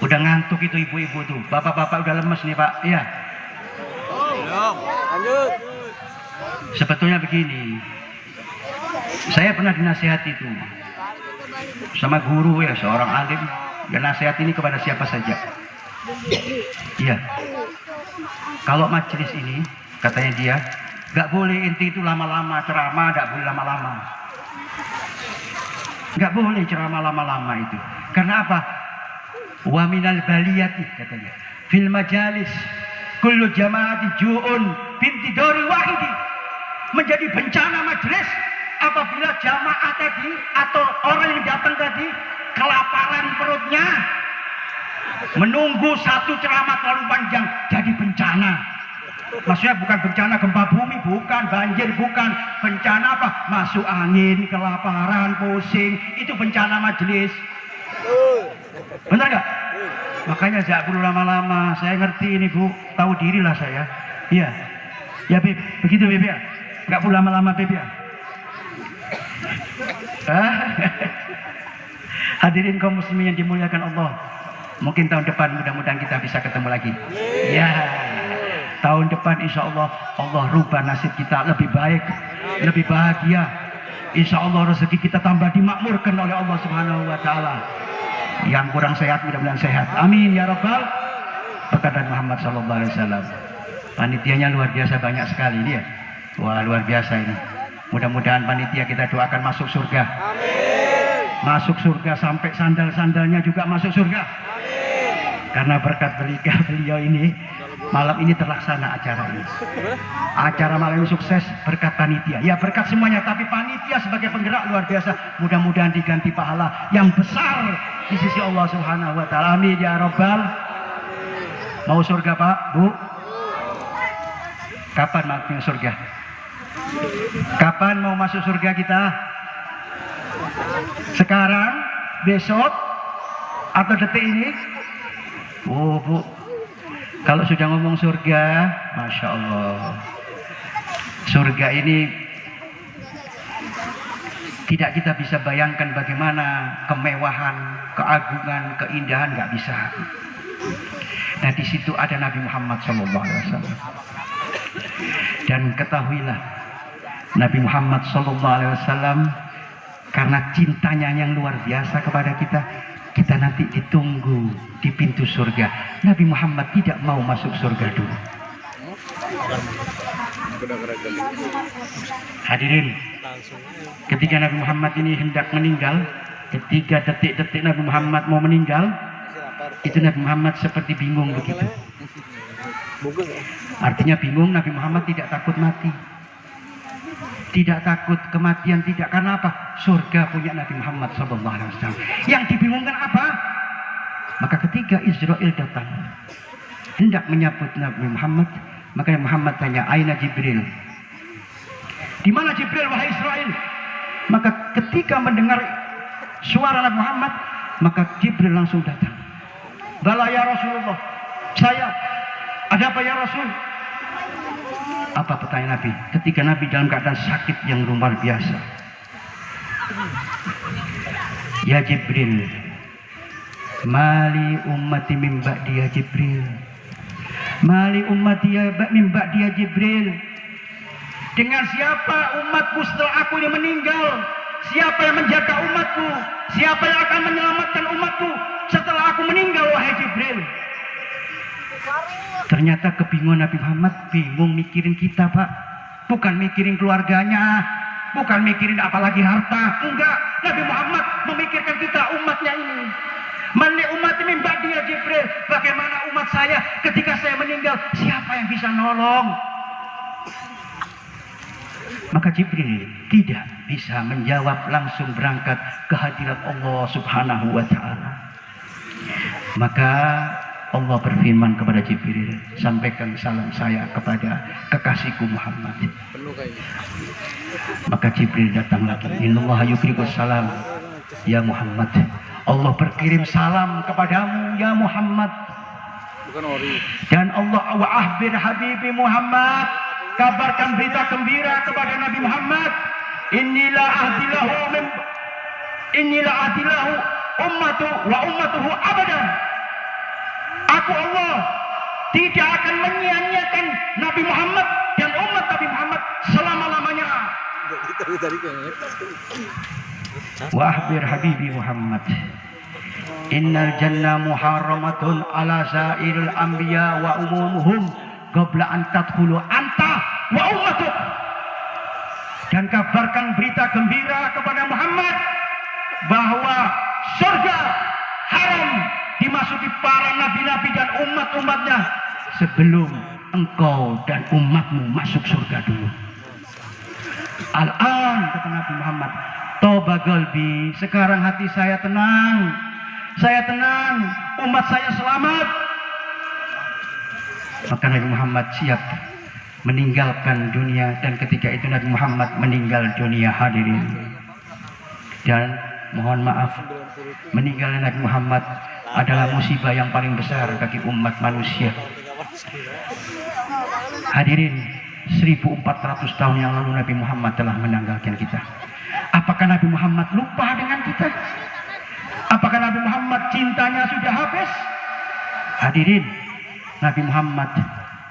Speaker 2: Udah ngantuk itu ibu-ibu tuh. Bapak-bapak udah lemes nih Pak. Iya. Lanjut. Sebetulnya begini. Saya pernah dinasihati itu. sama guru ya, seorang alim. Ya nasihat ini kepada siapa saja. Iya. Kalau majelis ini, katanya dia, nggak boleh inti itu lama-lama ceramah, nggak boleh lama-lama. Nggak boleh ceramah lama-lama itu. Karena apa? Wa minal baliyati katanya. Fil majalis kullu jamaati ju'un bintidori wahidi. Menjadi bencana majelis apabila jamaah tadi atau orang yang datang tadi kelaparan perutnya, menunggu satu ceramah terlalu panjang, jadi bencana. Maksudnya bukan bencana gempa bumi, bukan banjir, bukan bencana apa? Masuk angin, kelaparan, pusing, itu bencana majelis. Benar nggak? Makanya jangan perlu lama-lama. Saya ngerti ini Bu, tahu dirilah saya. Iya, ya Beb, begitu Beb ya. Nggak perlu lama-lama Beb ya. Hadirin kaum muslimin yang dimuliakan Allah. Mungkin tahun depan mudah-mudahan kita bisa ketemu lagi. Ya, tahun depan insya Allah Allah rubah nasib kita lebih baik, lebih bahagia. Insya Allah rezeki kita tambah dimakmurkan oleh Allah Subhanahu Wa Taala. Yang kurang sehat mudah-mudahan sehat. Amin ya Rabbal. Berkat Muhammad Sallallahu Alaihi Wasallam. Panitianya luar biasa banyak sekali dia. Wah luar biasa ini. Mudah-mudahan panitia kita doakan masuk surga. Amin. Masuk surga sampai sandal-sandalnya juga masuk surga. Amin. Karena berkat beliau ini malam ini terlaksana acara ini. Acara malam ini sukses berkat panitia. Ya berkat semuanya, tapi panitia sebagai penggerak luar biasa. Mudah-mudahan diganti pahala yang besar di sisi Allah Subhanahu Wa Taala. Amin ya Rabbal. Mau surga Pak, Bu? Kapan masuk surga? Kapan mau masuk surga kita? Sekarang, besok, atau detik ini? Oh Bu, kalau sudah ngomong surga, Masya Allah, surga ini tidak kita bisa bayangkan bagaimana kemewahan, keagungan, keindahan, nggak bisa. Nah di situ ada Nabi Muhammad SAW. Dan ketahuilah Nabi Muhammad SAW karena cintanya yang luar biasa kepada kita, kita nanti ditunggu di pintu surga. Nabi Muhammad tidak mau masuk surga dulu. Hadirin, ketika Nabi Muhammad ini hendak meninggal, ketika detik-detik Nabi Muhammad mau meninggal, itu Nabi Muhammad seperti bingung begitu. Artinya bingung, Nabi Muhammad tidak takut mati, tidak takut kematian, tidak. Karena apa? Surga punya Nabi Muhammad SAW. Yang dibingungkan apa? Maka ketika Israel datang hendak menyambut Nabi Muhammad, maka Nabi Muhammad tanya, Aina Jibril? Di mana Jibril wahai Israel? Maka ketika mendengar suara Nabi Muhammad, maka Jibril langsung datang. Bala ya Rasulullah, saya. Ada apa ya Rasul? Apa pertanyaan Nabi? Ketika Nabi dalam keadaan sakit yang luar biasa. Ya Jibril, mali ummati min ba'di ya Jibril. Mali ummati min ba'di ya Jibril. Dengan siapa umatku setelah aku ini meninggal? Siapa yang menjaga umatku? Siapa yang akan menyelamatkan umatku setelah aku meninggal wahai Jibril? Ternyata kebingungan Nabi Muhammad, bingung mikirin kita Pak, bukan mikirin keluarganya, bukan mikirin apalagi harta, enggak. Nabi Muhammad memikirkan kita umatnya ini. Mani umat ini mbak dia Jibril, bagaimana umat saya ketika saya meninggal, siapa yang bisa nolong? Maka Jibril tidak bisa menjawab, langsung berangkat ke hadirat Allah Subhanahu Wa Ta'ala. Maka Allah berfirman kepada Jibril, sampaikan salam saya kepada kekasihku Muhammad. Maka Jibril datang lagi. Innallaha yuqri'us salam ya Muhammad. Allah berkirim salam kepadamu ya Muhammad. Dan Allah wa ahbir habibi Muhammad, kabarkan berita gembira kepada Nabi Muhammad. Inilah ahdilahu ummatu wa ummatuhu abadan. Aku Allah tidak akan menyia-nyiakan Nabi Muhammad dan umat Nabi Muhammad selama-lamanya. wa akhbir habibi Muhammad innal jannah muharramatun ala sairil anbiya wa umumuhum qabla an tadkhulu anta wa ummatuk. Dan kabarkan berita gembira kepada Muhammad bahwa surga haram dimasuki para nabi-nabi dan umat-umatnya sebelum engkau dan umatmu masuk surga dulu. Al-an, kata Nabi Muhammad, toba qalbi, sekarang hati saya tenang, umat saya selamat. Maka Nabi Muhammad siap meninggalkan dunia, dan ketika itu Nabi Muhammad meninggal dunia, hadirin. Dan mohon maaf, meninggalnya Nabi Muhammad adalah musibah yang paling besar bagi umat manusia. Hadirin, 1400 tahun yang lalu Nabi Muhammad telah meninggalkan kita. Apakah Nabi Muhammad lupa dengan kita? Apakah Nabi Muhammad cintanya sudah habis? Hadirin, Nabi Muhammad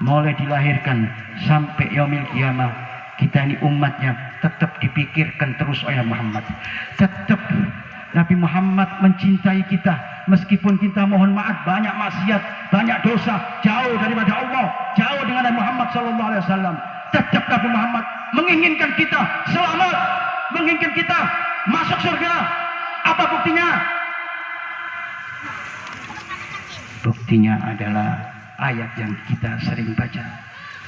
Speaker 2: mulai dilahirkan sampai yaumil qiyamah, kita ini umatnya tetap dipikirkan terus oleh Muhammad. Tetap Nabi Muhammad mencintai kita, meskipun kita mohon maaf banyak maksiat, banyak dosa, jauh daripada Allah, jauh dengan Nabi Muhammad SAW. Tetap Nabi Muhammad menginginkan kita selamat, menginginkan kita masuk surga. Apa buktinya? Buktinya adalah ayat yang kita sering baca.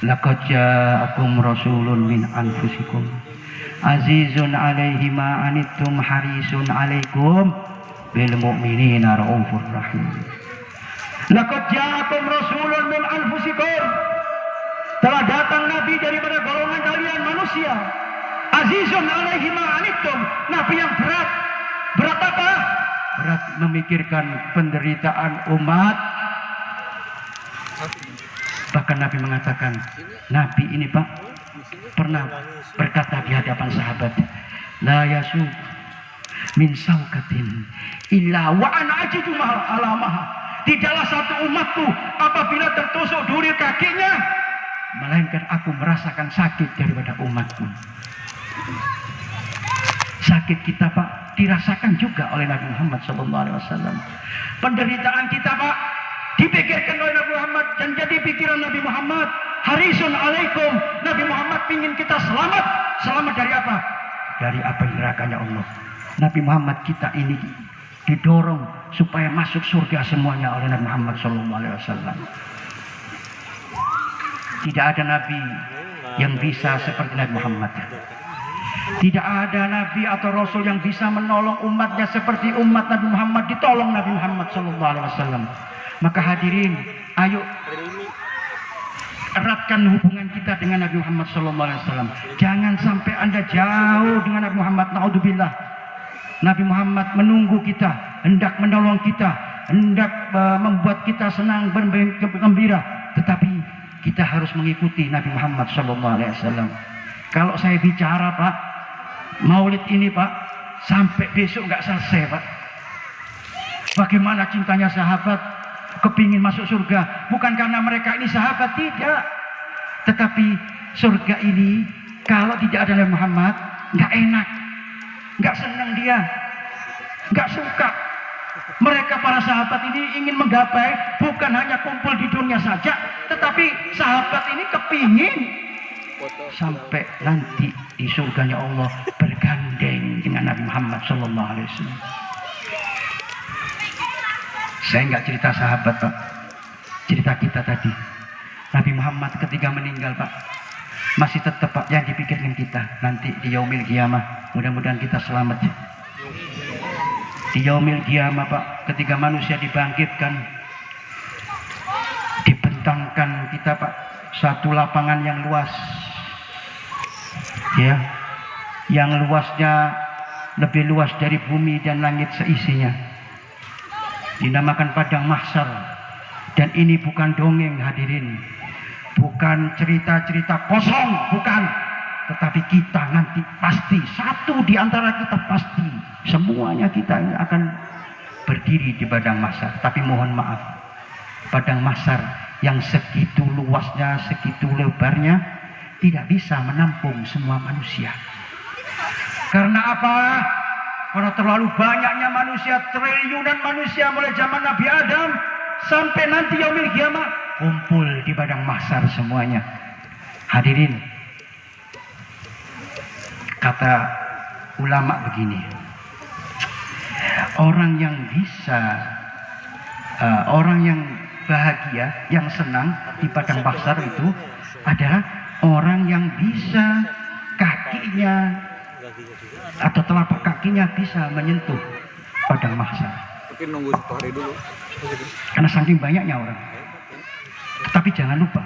Speaker 2: Laqad ja'akum rasulun min anfusikum azizun 'alaihi ma anittum harisun 'alaikum bil mu'minina raufur rahim. Laqad ja'akum rasulun min anfusikum, telah datang nabi daripada golongan kalian manusia. Azizun 'alaihi ma anittum, nabi yang berat. Berat apa? Berat memikirkan penderitaan umat. Bahkan Nabi mengatakan, Nabi ini Pak pernah berkata di hadapan sahabat, la yasub min saukatin illa wa ana ajidu alamaha. Tidaklah satu umatku apabila tertusuk duri kakinya, melainkan aku merasakan sakit daripada umatku. Sakit kita Pak dirasakan juga oleh Nabi Muhammad SAW. Penderitaan kita Pak dipikirkan oleh Nabi Muhammad, dan jadi pikiran Nabi Muhammad harisun alaikum. Nabi Muhammad ingin kita selamat. Selamat dari apa? Dari api nerakanya Allah. Nabi Muhammad kita ini didorong supaya masuk surga semuanya oleh Nabi Muhammad SAW. Tidak ada nabi yang bisa seperti Nabi Muhammad. Tidak ada nabi atau rasul yang bisa menolong umatnya seperti umat Nabi Muhammad ditolong Nabi Muhammad SAW. Maka hadirin, ayo eratkan hubungan kita dengan Nabi Muhammad SAW. Jangan sampai Anda jauh dengan Nabi Muhammad. Naudzubillah. Nabi Muhammad menunggu kita, hendak menolong kita, hendak membuat kita senang, bergembira. Tetapi kita harus mengikuti Nabi Muhammad SAW. Kalau saya bicara Pak, Maulid ini Pak, sampai besok nggak selesai Pak. Bagaimana cintanya sahabat kepingin masuk surga, bukan karena mereka ini sahabat, tidak, tetapi surga ini kalau tidak ada Nabi Muhammad nggak enak, nggak senang dia, nggak suka. Mereka para sahabat ini ingin menggapai bukan hanya kumpul di dunia saja, tetapi sahabat ini kepingin sampai nanti di surganya Allah bergandeng dengan Nabi Muhammad SAW. Saya nggak cerita sahabat Pak, cerita kita tadi. Nabi Muhammad ketika meninggal Pak, masih tetap Pak yang dipikirkan kita nanti di yaumil qiyamah. Mudah-mudahan kita selamat. Di yaumil qiyamah Pak, ketika manusia dibangkitkan, dibentangkan kita Pak satu lapangan yang luas, ya, yang luasnya lebih luas dari bumi dan langit seisinya. Dinamakan padang mahsyar. Dan ini bukan dongeng hadirin, bukan cerita-cerita kosong, bukan, tetapi kita nanti pasti, satu di antara kita pasti, semuanya kita akan berdiri di padang mahsyar. Tapi mohon maaf, padang mahsyar yang segitu luasnya, segitu lebarnya tidak bisa menampung semua manusia. Karena apa? Karena terlalu banyaknya manusia, triliunan manusia mulai zaman Nabi Adam sampai nanti yaumil kiamah kumpul di padang mahsyar semuanya. Hadirin, kata ulama begini, orang yang bisa, orang yang bahagia, yang senang di padang mahsyar itu adalah orang yang bisa kakinya atau telapak kakinya bisa menyentuh padang mahsyar.
Speaker 1: Mungkin nunggu 1 hari dulu.
Speaker 2: Karena saking banyaknya orang. Tapi jangan lupa,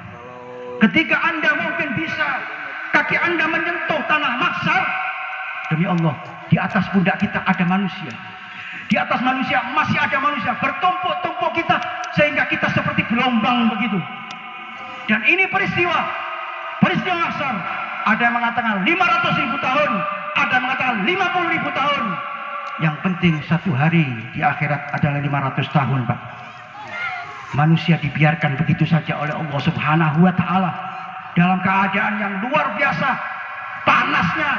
Speaker 2: ketika Anda mungkin bisa kaki Anda menyentuh tanah mahsyar, demi Allah, di atas pundak kita ada manusia. Di atas manusia masih ada manusia, bertumpuk-tumpuk kita sehingga kita seperti gelombang begitu. Dan ini peristiwa mahsyar. Ada yang mengatakan 500.000 tahun, ada yang mengatakan 50.000 tahun. Yang penting satu hari di akhirat adalah 500 tahun, Pak. Manusia dibiarkan begitu saja oleh Allah Subhanahu wa Ta'ala dalam keadaan yang luar biasa panasnya.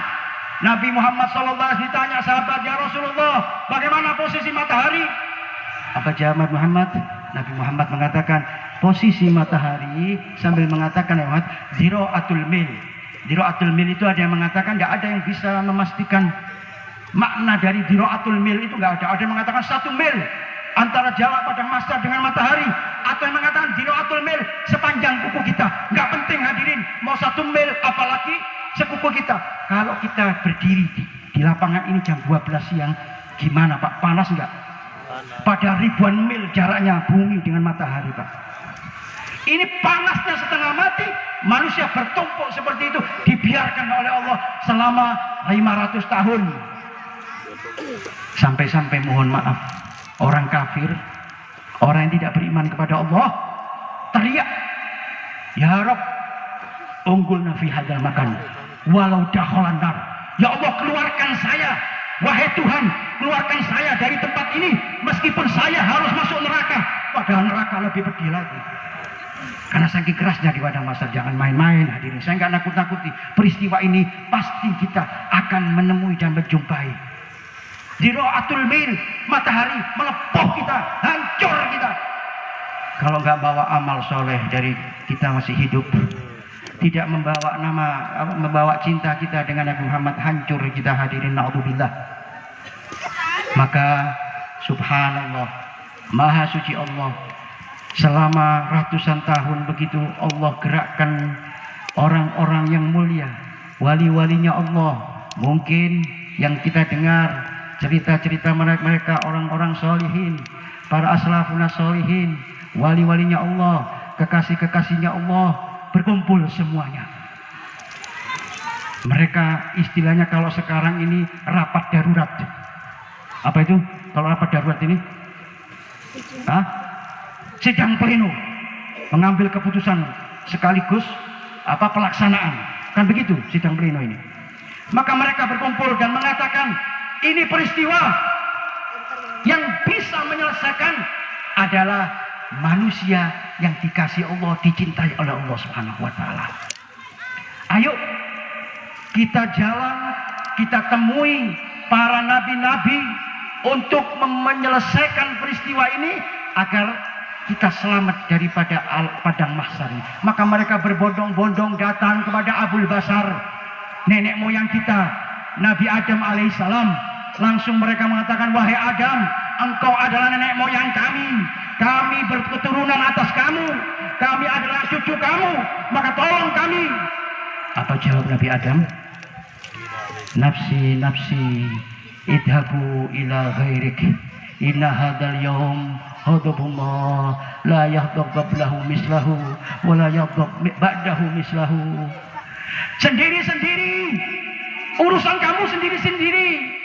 Speaker 2: Nabi Muhammad SAW ditanya sahabat, ya Rasulullah, bagaimana posisi matahari? Apa jawab Muhammad? Nabi Muhammad mengatakan posisi matahari sambil mengatakan lewat zira'atul mil. Zira'atul mil itu ada yang mengatakan tidak ada yang bisa memastikan makna dari zira'atul mil itu, nggak ada. Ada yang mengatakan 1 mil antara jarak padang mahsyar dengan matahari, atau yang mengatakan zira'atul mil sepanjang kuku kita. Nggak penting hadirin, mau 1 mil apalagi sekuku kita. Kalau kita berdiri di lapangan ini jam 12 siang, gimana Pak? Panas nggak? Pada ribuan mil jaraknya bumi dengan matahari, Pak. Ini panasnya setengah mati, manusia bertumpuk seperti itu dibiarkan oleh Allah selama 500 tahun. Sampai-sampai mohon maaf, orang kafir, orang yang tidak beriman kepada Allah, teriak, ya Rabb, unggulna fi hadzal makan walau dakhalan nar. Ya Allah, keluarkan saya, wahai Tuhan, keluarkan saya dari tempat ini meskipun saya harus masuk neraka. Padahal neraka lebih pedih lagi. Karena saking kerasnya di padang mahsyar. Jangan main-main hadirin. Saya nggak nakut-nakuti. Peristiwa ini pasti kita akan menemui dan menjumpai. Zira'atul mil, matahari melepuh kita, hancur kita. Kalau nggak bawa amal soleh dari kita masih hidup, tidak membawa cinta kita dengan Nabi Muhammad, hancur kita hadirin, na'udzubillah. Maka subhanallah, maha suci Allah, selama ratusan tahun begitu Allah gerakkan orang-orang yang mulia, wali-walinya Allah. Mungkin yang kita dengar cerita-cerita mereka orang-orang solihin, para aslafuna solihin, wali-walinya Allah, kekasih-kekasihnya Allah berkumpul semuanya. Mereka istilahnya kalau sekarang ini rapat darurat. Apa itu kalau rapat darurat ini? Sidang pleno, mengambil keputusan sekaligus pelaksanaan, kan begitu sidang pleno ini. Maka mereka berkumpul dan mengatakan ini peristiwa yang bisa menyelesaikan adalah manusia yang dikasih Allah, dicintai oleh Allah Subhanahu wa Ta'ala. Ayo kita jalan, kita temui para nabi-nabi untuk menyelesaikan peristiwa ini agar kita selamat daripada padang mahsyar. Maka mereka berbondong-bondong datang kepada Abul Basar, nenek moyang kita, Nabi Adam alaihissalam. Langsung mereka mengatakan, wahai Adam, engkau adalah nenek moyang kami berketurunan atas kamu, kami adalah cucu kamu, maka tolong kami. Apa jawab Nabi Adam? Nafsi, nafsi, idhabu ila ghairik, inna hadal yawm hadabullah, la yahdab qablahu mislahu, wa la yahdab ba'dahu mislahu. Sendiri-sendiri, urusan kamu sendiri-sendiri.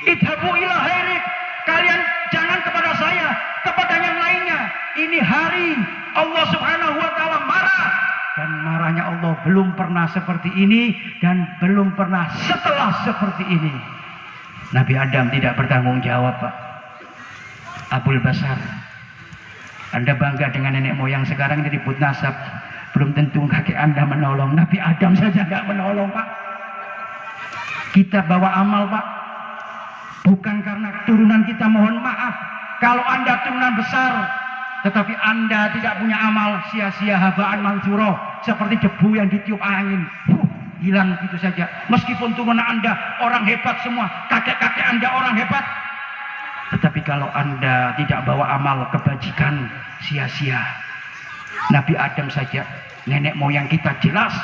Speaker 2: Idhabu ila ghairik, kalian jangan kepada saya, kepada yang lainnya. Ini hari Allah Subhanahu wa Ta'ala marah, dan marahnya Allah belum pernah seperti ini dan belum pernah setelah seperti ini. Nabi Adam tidak bertanggung jawab, Pak. Abul Basar, Anda bangga dengan nenek moyang sekarang jadi disebut nasab, belum tentu kakek Anda menolong. Nabi Adam saja nggak menolong, Pak. Kita bawa amal, Pak. Bukan karena turunan kita, mohon maaf kalau Anda turunan besar tetapi Anda tidak punya amal, sia-sia, habaan mansuro, seperti debu yang ditiup angin, hilang gitu saja. Meskipun turunan Anda orang hebat semua, kakek-kakek Anda orang hebat, tetapi kalau Anda tidak bawa amal kebajikan, sia-sia. Nabi Adam saja, nenek moyang kita jelas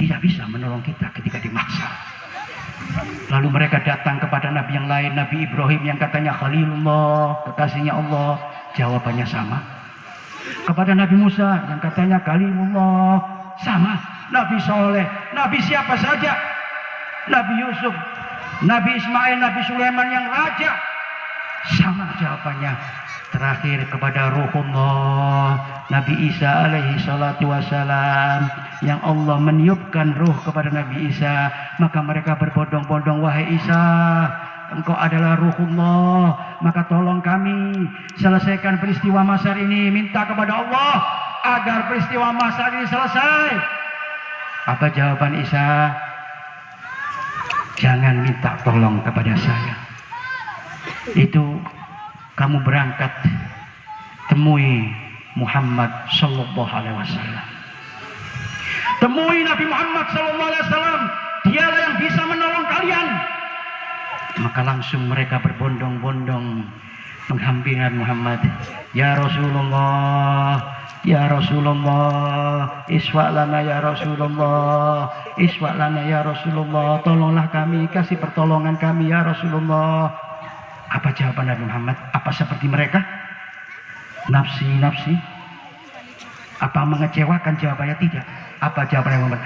Speaker 2: tidak bisa menolong kita ketika dimaksa. Lalu mereka datang kepada Nabi yang lain, Nabi Ibrahim yang katanya Khalilullah, kekasihnya Allah, jawabannya sama. Kepada Nabi Musa yang katanya Kalimullah, sama. Nabi Soleh, Nabi siapa saja, Nabi Yusuf, Nabi Ismail, Nabi Sulaiman yang raja, sama jawabannya. Terakhir kepada Ruhullah, Nabi Isa alaihi salatu wassalam, yang Allah meniupkan ruh kepada Nabi Isa, maka mereka berbondong-bondong, wahai Isa, engkau adalah Ruhullah, maka tolong kami selesaikan peristiwa Masar ini, minta kepada Allah agar peristiwa Masar ini selesai. Apa jawaban Isa? Jangan minta tolong kepada saya. Itu kamu berangkat temui Muhammad sallallahu alaihi wasallam. Temui Nabi Muhammad sallallahu alaihi wasallam, dialah yang bisa menolong kalian. Maka langsung mereka berbondong-bondong menghampiri Muhammad. Ya Rasulullah, ya Rasulullah, iswa lana ya Rasulullah, iswa lana ya Rasulullah, tolonglah kami, kasih pertolongan kami ya Rasulullah. Apa jawaban Nabi Muhammad? Apa seperti mereka? Nafsi. Apa mengecewakan? Jawabannya tidak. Apa jawaban Nabi Muhammad?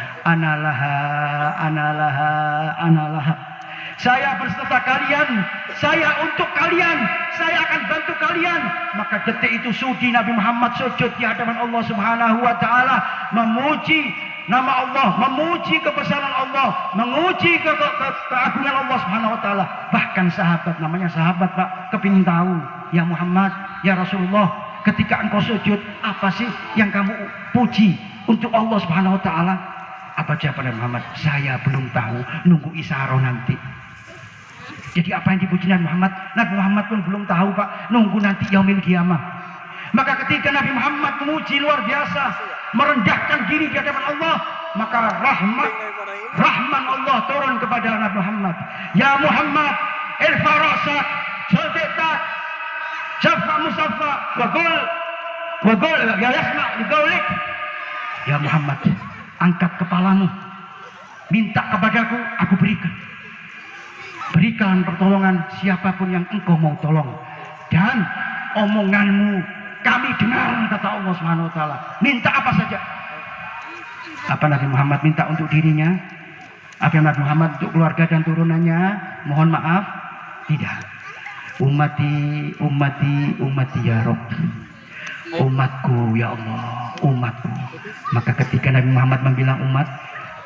Speaker 2: Analaha. Saya berserta kalian, saya untuk kalian, saya akan bantu kalian. Maka detik itu sudi Nabi Muhammad sujud di hadapan Allah Subhanahu wa taala, memuji nama Allah, memuji kebesaran Allah, memuji keagungan Allah Subhanahu wa taala. Bahkan sahabat, namanya sahabat Pak, kepingin tahu, ya Muhammad, ya Rasulullah, ketika engkau sujud, apa sih yang kamu puji untuk Allah Subhanahu wa taala? Apa jawaban Muhammad? Saya belum tahu, nunggu isyarah nanti. Jadi apa yang dipuji Nabi Muhammad? Nabi Muhammad pun belum tahu Pak, nunggu nanti yaumil qiyamah. Maka ketika Nabi Muhammad memuji luar biasa, merendahkan diri di hadapan Allah, maka rahman Allah turun kepada Nabi Muhammad. Ya Muhammad, irfa ra'sak, sudita, syafa musaffa, wa qul ya yasma' li qawlik. Ya Muhammad, angkat kepalamu, minta kepadaku, aku berikan. Berikan pertolongan siapapun yang engkau mau tolong, dan omonganmu kami dengar, kata Allah Subhanahu wa taala. Minta apa saja. Apa Nabi Muhammad minta untuk dirinya? Apa yang Nabi Muhammad untuk keluarga dan turunannya? Mohon maaf, tidak. Ummati ya Rabb. Umatku ya Allah, umatku. Maka ketika Nabi Muhammad membilang umat,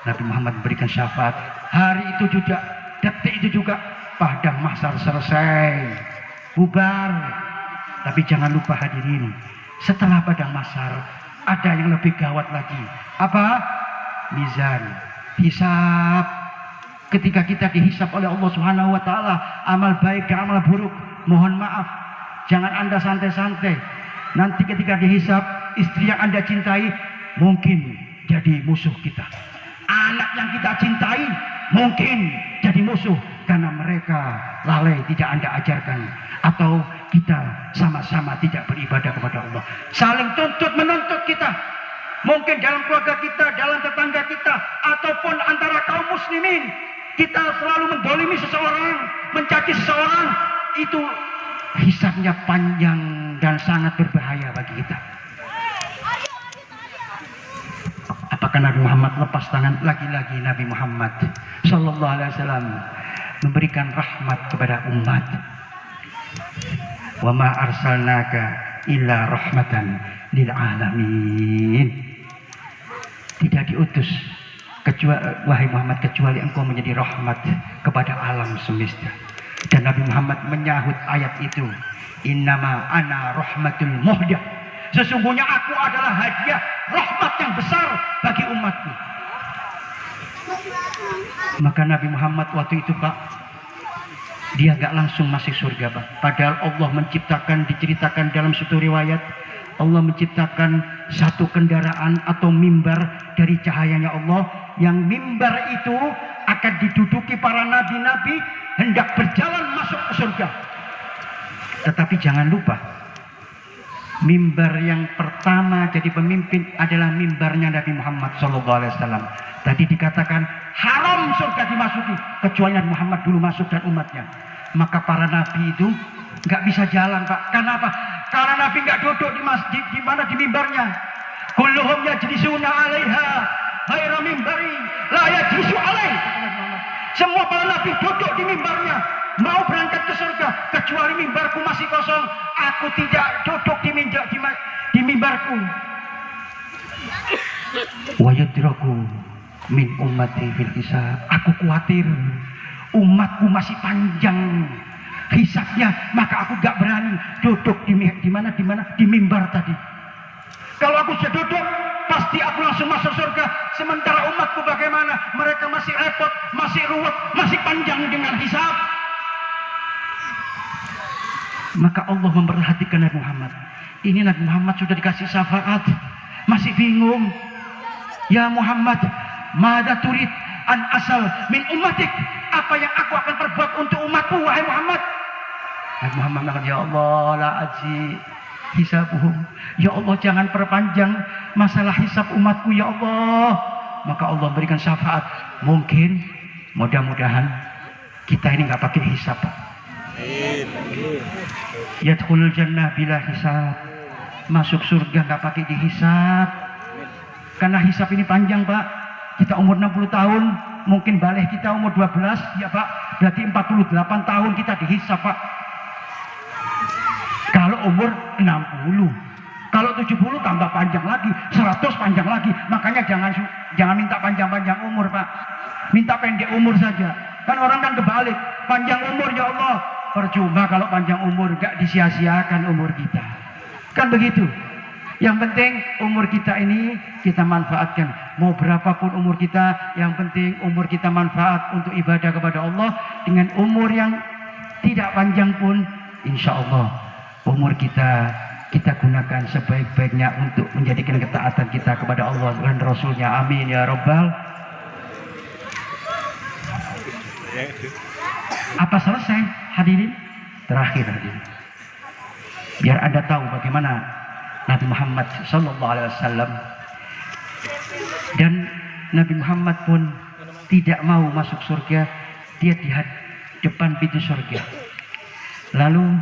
Speaker 2: Nabi Muhammad memberikan syafaat. Hari itu juga, detik itu juga, padang mahsyar selesai, bubar. Tapi jangan lupa hadirin, setelah padang mahsyar ada yang lebih gawat lagi. Apa? Mizan, hisab. Ketika kita dihisab oleh Allah Subhanahu wa taala, amal baik dan amal buruk, mohon maaf, jangan Anda santai-santai. Nanti ketika dihisab, istri yang Anda cintai mungkin jadi musuh kita. Anak yang kita cintai mungkin jadi musuh karena mereka lalai, tidak Anda ajarkan, atau kita sama-sama tidak beribadah kepada Allah, saling tuntut menuntut kita, mungkin dalam keluarga kita, dalam tetangga kita, ataupun antara kaum muslimin, kita selalu mendolimi seseorang, mencaci seseorang. Itu hisabnya panjang dan sangat berbahaya bagi kita. Apakah Nabi Muhammad lepas tangan? Lagi-lagi Nabi Muhammad sallallahu alaihi wasallam memberikan rahmat kepada umat. Wa ma arsalnaka illa rahmatan lil alamin. Tidak diutus kecuali, wahai Muhammad, kecuali engkau menjadi rahmat kepada alam semesta. Dan Nabi Muhammad menyahut ayat itu, innama ana rahmatul muhdah. Sesungguhnya aku adalah hadiah rahmat yang besar bagi umatku. Maka Nabi Muhammad waktu itu Pak dia nggak langsung masuk surga, Pak. Padahal Allah menciptakan, diceritakan dalam suatu riwayat, Allah menciptakan satu kendaraan atau mimbar dari cahayanya Allah, yang mimbar itu akan diduduki para nabi-nabi hendak berjalan masuk ke surga. Tetapi jangan lupa, mimbar yang pertama jadi pemimpin adalah mimbarnya Nabi Muhammad SAW. Tadi dikatakan haram surga dimasuki kecuali Nabi Muhammad dulu masuk dan umatnya. Maka para nabi itu nggak bisa jalan, Pak. Karena apa? Karena Nabi nggak duduk di mana di mimbarnya. Kulluhum yajlisuna 'alaiha ghaira mimbari la yajlisu 'alaihi. Semua para nabi duduk di mimbarnya, mau berangkat ke surga, kecuali mimbarku masih kosong. Aku tidak duduk di mimbarku. Wa yadraku min ummati fil hisab. Aku khawatir umatku masih panjang hisabnya, maka aku gak berani duduk di mana di mimbar tadi. Kalau aku sudah duduk, pasti aku langsung masuk surga. Sementara umatku bagaimana? Mereka masih repot, masih ruwet, masih panjang dengan hisab. Maka Allah memperhatikan Nabi Muhammad. Ini Nabi Muhammad sudah dikasih syafaat, masih bingung. Ya Muhammad, mada turid an asal min ummatik. Apa yang aku akan perbuat untuk umatku, wahai Muhammad? Nabi Muhammad mengatakan, ya Allah, la aji hisabuhum. Ya Allah, jangan perpanjang masalah hisab umatku, ya Allah. Maka Allah berikan syafaat. Mungkin, mudah-mudahan kita ini nggak pakai hisab, Pak. Yadkhulul jannah bila hisab. Masuk surga nggak pakai dihisab. Karena hisab ini panjang, Pak. Kita umur 60 tahun, mungkin balik kita umur 12, ya Pak. Berarti 48 tahun kita dihisab, Pak. Kalau umur 60, kalau 70 tambah panjang lagi, 100 panjang lagi. Makanya jangan minta panjang-panjang umur, Pak. Minta pendek umur saja. Kan orang kan kebalik, panjang umur ya Allah. Percuma kalau panjang umur, gak disia-siakan umur kita. Kan begitu. Yang penting umur kita ini kita manfaatkan. Mau berapapun umur kita, yang penting umur kita manfaat untuk ibadah kepada Allah. Dengan umur yang tidak panjang pun, insya Allah umur kita gunakan sebaik-baiknya untuk menjadikan ketaatan kita kepada Allah dan Rasulnya. Amin ya Rabbal. Apa selesai hadirin? Terakhir hadirin, biar Anda tahu bagaimana Nabi Muhammad SAW, dan Nabi Muhammad pun tidak mau masuk surga. Dia di depan pintu surga, lalu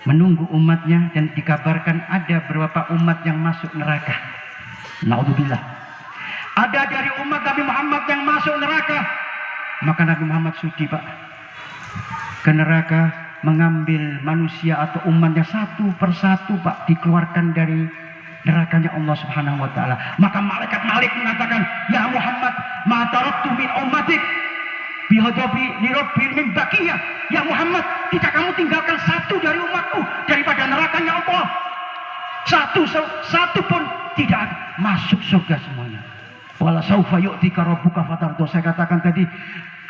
Speaker 2: menunggu umatnya, dan dikabarkan ada beberapa umat yang masuk neraka. Naudzubillah. Ada dari umat Nabi Muhammad yang masuk neraka. Maka Nabi Muhammad sudi, Pak, ke neraka, mengambil manusia atau umatnya satu persatu, Pak, dikeluarkan dari nerakanya Allah Subhanahu wa taala. Maka malaikat Malik mengatakan, "Ya Muhammad, ma taraktu min ummatik bihadabi li rabbil min baqiyah." Ya Muhammad, tidak kamu tinggalkan satu dari umatku daripada nerakanya Allah. Satu pun tidak masuk surga semuanya. Wala saufa yu'tika rabbuka fatardo. Saya katakan tadi,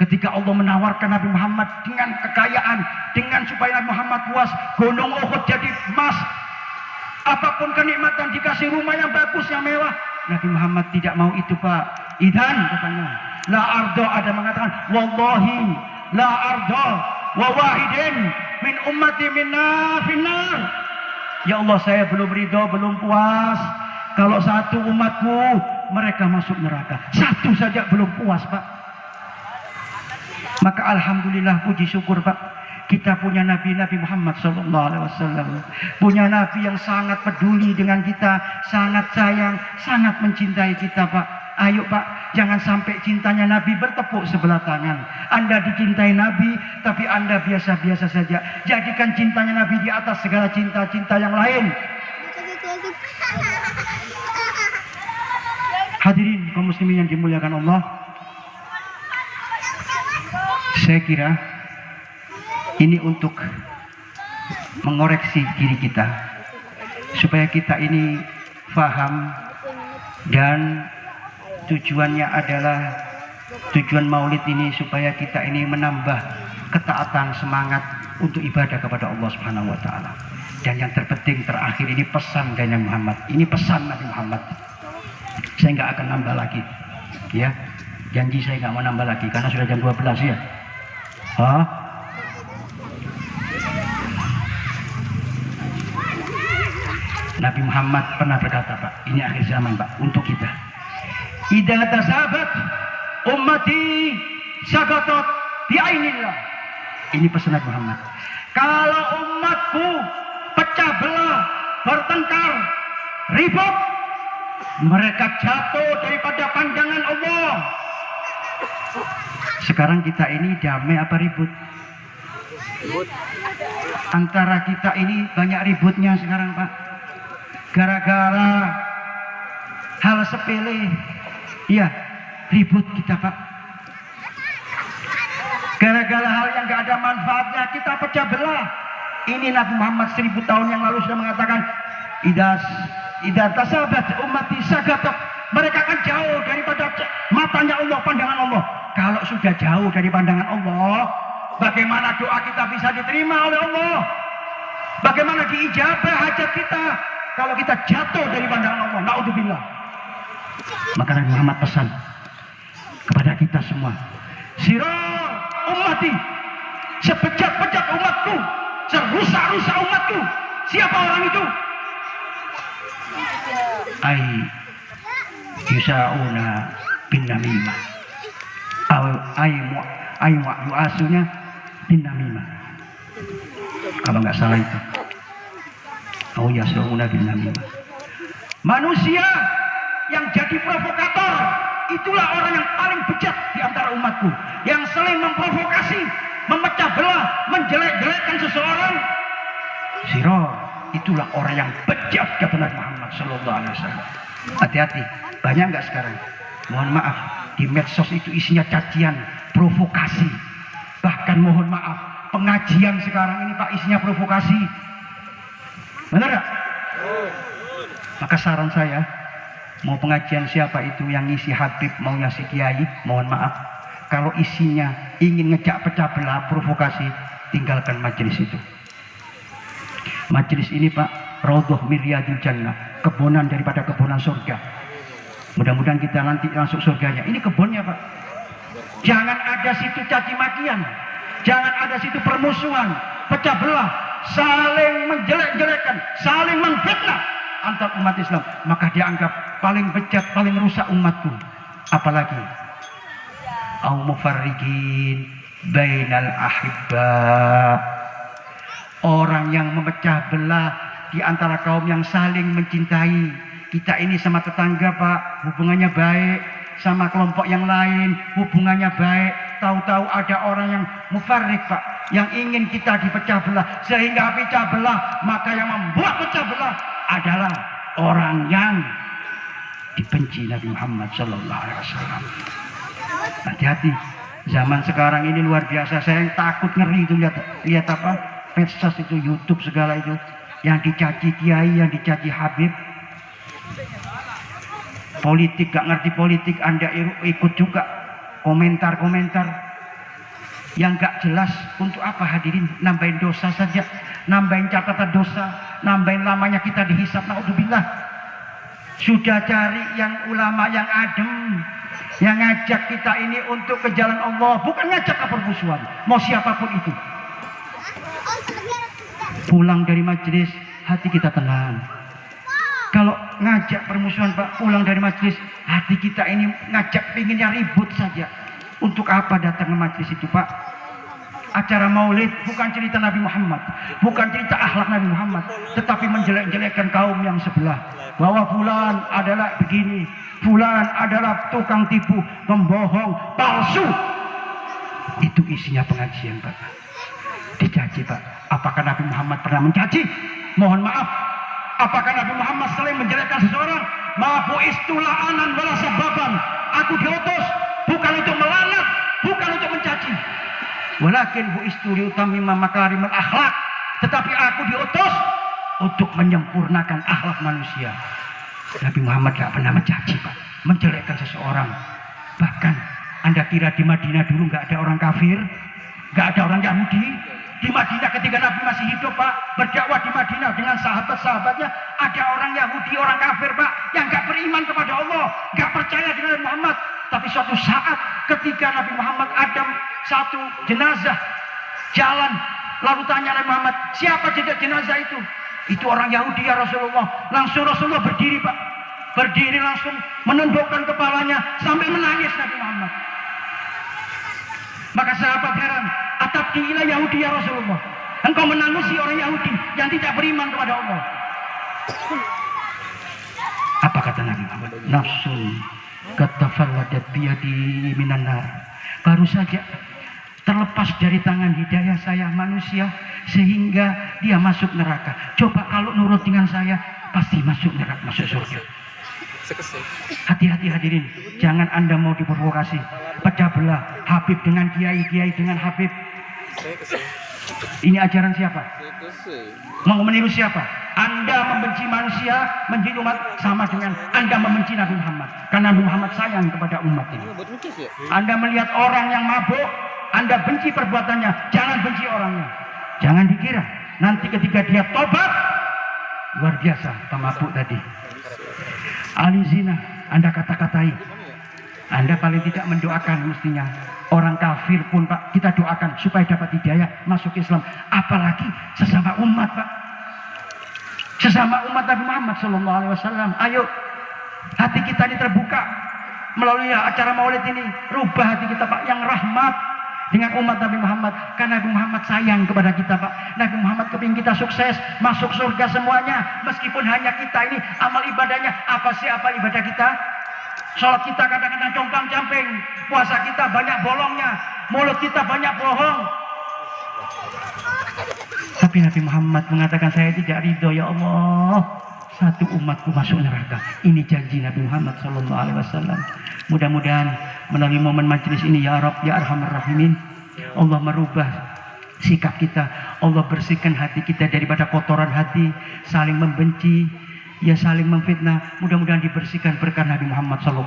Speaker 2: ketika Allah menawarkan Nabi Muhammad dengan kekayaan, dengan supaya Nabi Muhammad puas, gunung Uhud jadi emas, apapun kenikmatan, dikasih rumah yang bagus, yang mewah, Nabi Muhammad tidak mau itu, Pak. Idan katanya, la ardo, ada mengatakan, wallahi la ardo wa wahidin min ummati minna finnar. Ya Allah, saya belum ridho, belum puas kalau satu umatku mereka masuk neraka. Satu saja belum puas, Pak. Maka alhamdulillah, puji syukur, Pak, kita punya Nabi Muhammad SAW, punya Nabi yang sangat peduli dengan kita, sangat sayang, sangat mencintai kita, Pak. Ayo, Pak, jangan sampai cintanya Nabi bertepuk sebelah tangan. Anda dicintai Nabi, tapi Anda biasa-biasa saja. Jadikan cintanya Nabi di atas segala cinta-cinta yang lain. Hadirin kaum muslimin yang dimuliakan Allah, saya kira ini untuk mengoreksi diri kita, supaya kita ini faham, dan tujuannya adalah, tujuan maulid ini supaya kita ini menambah ketaatan, semangat untuk ibadah kepada Allah Subhanahu wa taala. Dan yang terpenting terakhir ini pesan dari Nabi Muhammad. Ini pesan Nabi Muhammad. Saya nggak akan nambah lagi. Ya. Janji saya nggak mau nambah lagi karena sudah jam 12 ya. Hah? Nabi Muhammad pernah berkata, Pak, ini akhir zaman, Pak, untuk kita. Idza tasabat ummati sagatat bi'ainillah. Ini pesan Nabi Muhammad. Kalau umatku pecah belah, bertengkar, ribut, mereka jatuh daripada pandangan Allah. Sekarang kita ini damai apa ribut? Antara kita ini banyak ributnya sekarang, Pak. Gara-gara hal sepele, iya, ribut kita, Pak. Gara-gara hal yang gak ada manfaatnya kita pecah belah. Ini Nabi Muhammad 1000 tahun yang lalu sudah mengatakan, idza tasabat ummati sagatat. Mereka akan jauh daripada matanya Allah, pandangan Allah. Kalau sudah jauh dari pandangan Allah, bagaimana doa kita bisa diterima oleh Allah? Bagaimana diijabah hajat kita kalau kita jatuh dari pandangan Allah? Naudzubillah. Maka Nabi Muhammad pesan kepada kita semua, sirar ummati, sebejat-bejat umatku, serusak-rusak umatku. Siapa orang itu? Ai yusauna bin namimah. Ai yuasunya bin namimah. Kalau nggak salah itu. Oh ya, suuna bin namimah. Manusia yang jadi provokator, itulah orang yang paling bejat di antara umatku, yang sering memprovokasi, memecah belah, menjelek-jelekkan seseorang. Siro, itulah orang yang bejat, kata Nabi Muhammad Sallallahu Alaihi Wasallam. Hati-hati, banyak nggak sekarang? Mohon maaf, di medsos itu isinya cacian, provokasi. Bahkan mohon maaf, pengajian sekarang ini, Pak, isinya provokasi. Benar nggak? Maka saran saya, mau pengajian siapa itu yang ngisi Habib, mau ngisi Kiai, mohon maaf, kalau isinya ingin ngejak pecah belah, provokasi, tinggalkan majelis itu. Majelis ini, Pak, Raudhah min Riyadil Jannah, kebonan daripada kebonan surga. Mudah-mudahan kita nanti masuk surganya. Ini kebunnya, Pak. Jangan ada situ caci makian, jangan ada situ permusuhan, pecah belah, saling menjelek-jelekan, saling menfitnah antar umat Islam. Maka dianggap paling bejat, paling rusak umatku. Apalagi au mufarriqin bainal ahibba, orang yang memecah belah di antara kaum yang saling mencintai. Kita ini sama tetangga, Pak, hubungannya baik, sama kelompok yang lain hubungannya baik. Tahu-tahu ada orang yang mufarrik, Pak, yang ingin kita dipecah belah sehingga pecah belah. Maka yang membuat pecah belah adalah orang yang dibenci Nabi Muhammad Sallallahu Alaihi Wasallam. Hati-hati, zaman sekarang ini luar biasa. Saya takut, ngeri itu lihat apa, medsos itu, YouTube segala itu, yang dicaci kiai, yang dicaci Habib. Politik, gak ngerti politik, Anda ikut juga komentar-komentar yang gak jelas. Untuk apa hadirin? Nambahin dosa saja, nambahin catatan dosa, nambahin lamanya kita dihisap. Naudzubillah. Sudah cari yang ulama yang adem, yang ngajak kita ini untuk ke jalan Allah, bukan ngajak ke permusuhan, mau siapapun itu. Pulang dari majelis hati kita tenang. Kalau ngajak permusuhan, Pak, pulang dari majelis hati kita ini ngajak pinginnya ribut saja. Untuk apa datang ke majelis itu, Pak? Acara maulid bukan cerita Nabi Muhammad, bukan cerita akhlak Nabi Muhammad, tetapi menjelek-jelekkan kaum yang sebelah. Bahwa fulan adalah begini, fulan adalah tukang tipu, pembohong, palsu. Itu isinya pengajian, Pak. Dicaci, Pak. Apakah Nabi Muhammad pernah mencaci? Mohon maaf. Apakah Nabi Muhammad sering menjelekkan seseorang? Ma bu'istu la'anan wala sababan. Aku diutus bukan untuk melaknat, bukan untuk mencaci. Walakin bu'istu liutammima makarimul akhlak. Tetapi aku diutus untuk menyempurnakan akhlak manusia. Nabi Muhammad gak pernah mencaci, Pak, menjelekkan seseorang. Bahkan Anda kira di Madinah dulu gak ada orang kafir? Nggak ada orang Yahudi di Madinah ketika Nabi masih hidup, Pak, berdakwah di Madinah dengan sahabat-sahabatnya. Ada orang Yahudi, orang kafir, Pak, yang nggak beriman kepada Allah, nggak percaya dengan Muhammad. Tapi suatu saat ketika Nabi Muhammad ada satu jenazah jalan, lalu tanya Nabi Muhammad, siapa jenazah itu? Itu orang Yahudi ya Rasulullah. Langsung Rasulullah berdiri, Pak, berdiri langsung menundukkan kepalanya sampai menangis Nabi Muhammad. Maka sahabat heran, atabki ila Yahudi ya Rasulullah, engkau menangisi orang Yahudi yang tidak beriman kepada Allah. Apa kata Nabi Muhammad? Nafsun katafalladat biyadi minan nar. Baru saja terlepas dari tangan hidayah saya manusia sehingga dia masuk neraka. Coba kalau nurut dengan saya, pasti masuk neraka, masuk surga. Hati-hati hadirin, jangan Anda mau diprovokasi, pecah belah Habib dengan kiai, kiai dengan Habib. Ini ajaran siapa? Mau meniru siapa? Anda membenci manusia, menjadi umat, sama dengan Anda membenci Nabi Muhammad. Karena Nabi Muhammad sayang kepada umat ini. Anda melihat orang yang mabuk, Anda benci perbuatannya, jangan benci orangnya. Jangan dikira nanti ketika dia tobat, luar biasa pemabuk tadi. Ahli zina, Anda kata-katai. Anda paling tidak mendoakan mestinya. Orang kafir pun, Pak, kita doakan supaya dapat hidayah masuk Islam. Apalagi sesama umat, Pak. Sesama umat Nabi Muhammad SAW. Ayo, hati kita ini terbuka melalui acara maulid ini. Rubah hati kita, Pak, yang rahmat dengan umat Nabi Muhammad. Karena Nabi Muhammad sayang kepada kita, Pak. Nabi Muhammad kepingin kita sukses, masuk surga semuanya. Meskipun hanya kita ini amal ibadahnya. Apa sih apa ibadah kita? Sholat kita kadang-kadang compang-camping, puasa kita banyak bolongnya, mulut kita banyak bohong. Tapi Nabi Muhammad mengatakan, saya tidak ridho ya Allah satu umatku masuk neraka. Ini janji Nabi Muhammad SAW. Mudah-mudahan melalui momen majelis ini ya Rabb ya Arhamar Rahimin, Allah merubah sikap kita, Allah bersihkan hati kita daripada kotoran hati, saling membenci, ya saling memfitnah. Mudah-mudahan dibersihkan berkah Nabi Muhammad SAW.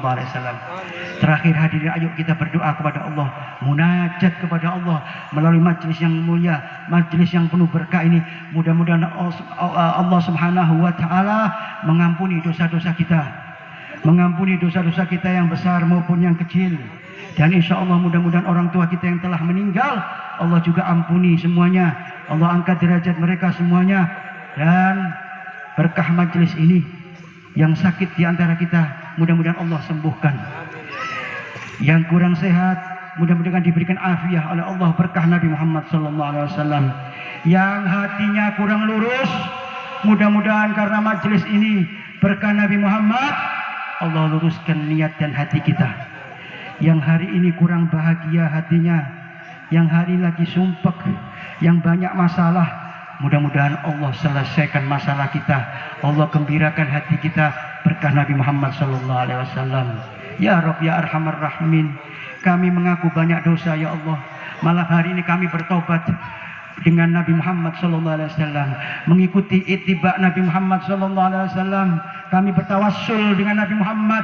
Speaker 2: Terakhir hadirin, ayo kita berdoa kepada Allah, munajat kepada Allah melalui majelis yang mulia, majelis yang penuh berkah ini. Mudah-mudahan Allah Subhanahu wa Ta'ala mengampuni dosa-dosa kita, mengampuni dosa-dosa kita yang besar maupun yang kecil. Dan insya Allah mudah-mudahan orang tua kita yang telah meninggal, Allah juga ampuni semuanya, Allah angkat derajat mereka semuanya. Dan berkah majelis ini, yang sakit di antara kita mudah-mudahan Allah sembuhkan. Yang kurang sehat mudah-mudahan diberikan afiah oleh Allah berkah Nabi Muhammad SAW. Yang hatinya kurang lurus, mudah-mudahan karena majelis ini berkah Nabi Muhammad, Allah luruskan niat dan hati kita. Yang hari ini kurang bahagia hatinya, yang hari lagi sumpek, yang banyak masalah, mudah-mudahan Allah selesaikan masalah kita, Allah gembirakan hati kita berkah Nabi Muhammad SAW. Ya Rabb ya Arhamar Rahimin, kami mengaku banyak dosa ya Allah. Malah hari ini kami bertobat dengan Nabi Muhammad SAW, mengikuti ittiba Nabi Muhammad SAW. Kami bertawassul dengan Nabi Muhammad,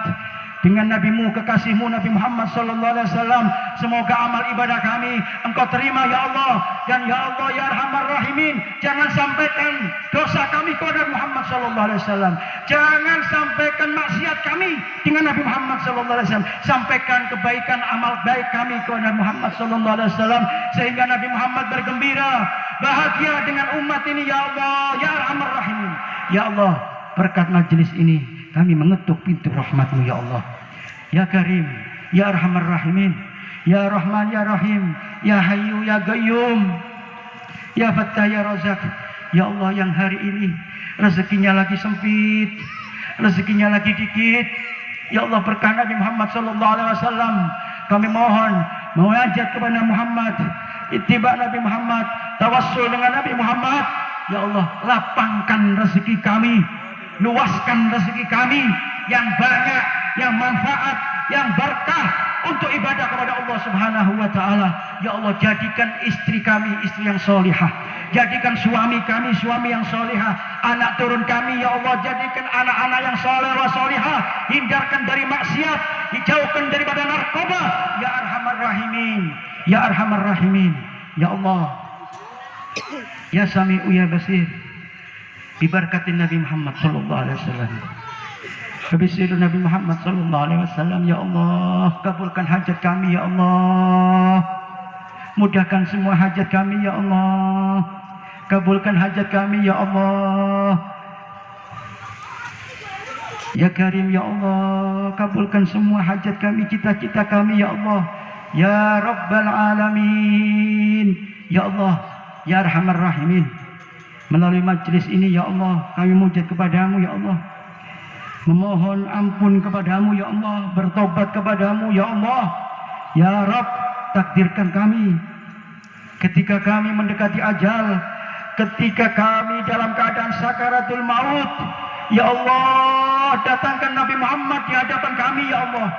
Speaker 2: dengan nabimu, kekasihmu Nabi Muhammad SAW. Semoga amal ibadah kami Engkau terima ya Allah. Dan ya Allah ya Arhamar Rahimin, jangan sampaikan dosa kami kepada Muhammad SAW. Jangan sampaikan maksiat kami dengan Nabi Muhammad SAW. Sampaikan kebaikan amal baik kami kepada Muhammad SAW, sehingga Nabi Muhammad bergembira, bahagia dengan umat ini ya Allah ya Arhamar Rahimin. Ya Allah, berkat majelis ini kami mengetuk pintu rahmat-Mu ya Allah. Ya Karim, ya Arhamar Rahimin, ya Rahman ya Rahim, ya Hayyu ya Qayyum, ya Fattah ya Razak. Ya Allah, yang hari ini rezekinya lagi sempit, rezekinya lagi dikit, ya Allah berkah Nabi Muhammad SAW, kami mohon mengajak kepada Muhammad, ittiba Nabi Muhammad, tawassul dengan Nabi Muhammad. Ya Allah, lapangkan rezeki kami, luaskan rezeki kami yang banyak, yang manfaat, yang berkah untuk ibadah kepada Allah Subhanahu wa Ta'ala. Ya Allah, jadikan istri kami istri yang solihah, jadikan suami kami suami yang solihah, anak turun kami ya Allah jadikan anak-anak yang soleh wa solihah, hindarkan dari maksiat, dijauhkan daripada narkoba ya Arhamar Rahimin, ya Arhamar Rahimin. ya Allah, ya Sami'u ya Basir, bibarakatin Nabi Muhammad sallallahu alaihi wasallam. Habisiru Nabi Muhammad sallallahu alaihi wasallam, ya Allah, kabulkan hajat kami ya Allah. Mudahkan semua hajat kami ya Allah. Kabulkan hajat kami ya Allah. Ya Karim ya Allah, kabulkan semua hajat kami, cita-cita kami ya Allah. Ya Rabbal Alamin, ya Allah, ya Arhamar Rahimin. Melalui majlis ini ya Allah, kami munajat kepadamu ya Allah, memohon ampun kepadamu ya Allah, bertobat kepadamu ya Allah. Ya Rabb, takdirkan kami ketika kami mendekati ajal, ketika kami dalam keadaan sakaratul maut, ya Allah, datangkan Nabi Muhammad di hadapan kami ya Allah.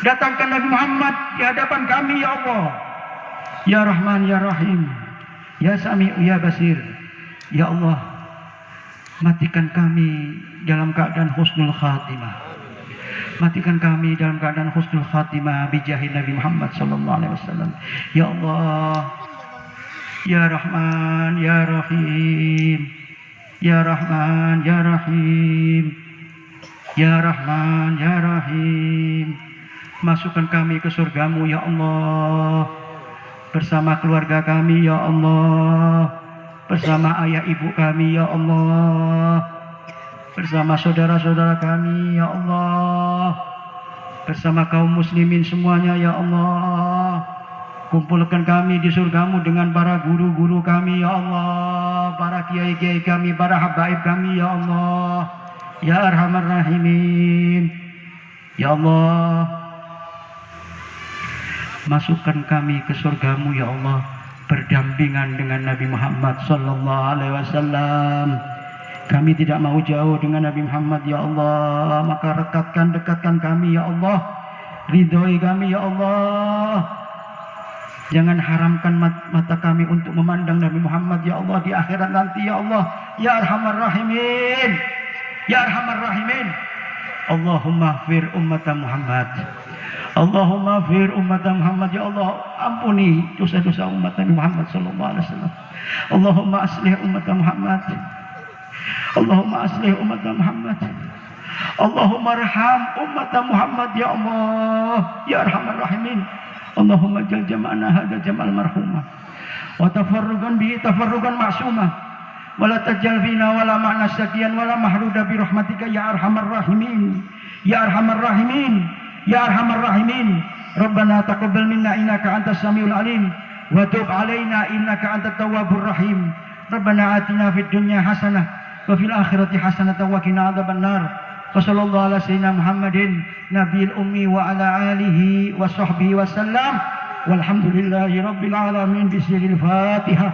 Speaker 2: Datangkan Nabi Muhammad di hadapan kami ya Allah. Ya Rahman ya Rahim, ya Sami'u ya Basir, ya Allah, matikan kami dalam keadaan husnul khatimah. Matikan kami dalam keadaan husnul khatimah bijahi Nabi Muhammad sallallahu alaihi wasallam. Ya Allah, ya Rahman ya Rahim, ya Rahman ya Rahim, ya Rahman ya Rahim. Masukkan kami ke surgamu ya Allah, bersama keluarga kami ya Allah, bersama ayah ibu kami ya Allah, bersama saudara-saudara kami ya Allah, bersama kaum muslimin semuanya ya Allah. Kumpulkan kami di surgamu dengan para guru-guru kami ya Allah, para kiai-kiai kami, para habaib kami ya Allah, ya Arhamar Rahimin. Ya Allah, masukkan kami ke surgamu ya Allah, berdampingan dengan Nabi Muhammad sallallahu alaihi wasallam. Kami tidak mau jauh dengan Nabi Muhammad ya Allah, maka dekatkan kami ya Allah, ridhoi kami ya Allah. Jangan haramkan mata kami untuk memandang Nabi Muhammad ya Allah di akhirat nanti ya Allah. Ya Arhamar Rahimin, ya Arhamar Rahimin. Allahumma fir ummata Muhammad, Allahumma fir ummata Muhammad. Ya Allah, ampuni dosa-dosa umat Nabi Muhammad sallallahu alaihi wasallam. Allahumma aslih ummata Muhammad, Allahumma aslih ummata Muhammad, Allahumma arham ummata Muhammad ya Allah, ya Arhamar Rahimin. Allahumma jal jama'na hadha jama'al marhumah wa tafarrugan bihi tafarrugan ma'sumah wa la tajal fina wa la ma'na syakiyan wa la mahruda bi rahmatika ya Arhamar Rahimin, ya Arhamar Rahimin, ya Arhamar Rahimin. Rabbana taqabbal minna innaka antas samiul alim wa tub alaina innaka antat tawwabur rahim. Rabbana atina fid dunya hasanah wa fil akhirati hasanah wa qina adzabannar. Wa sallallahu ala sayyidina Muhammadin nabiyil ummi wa ala alihi wa sahbihi wa sallam. Walhamdulillahi rabbil alamin. Bismillahil Fatihah.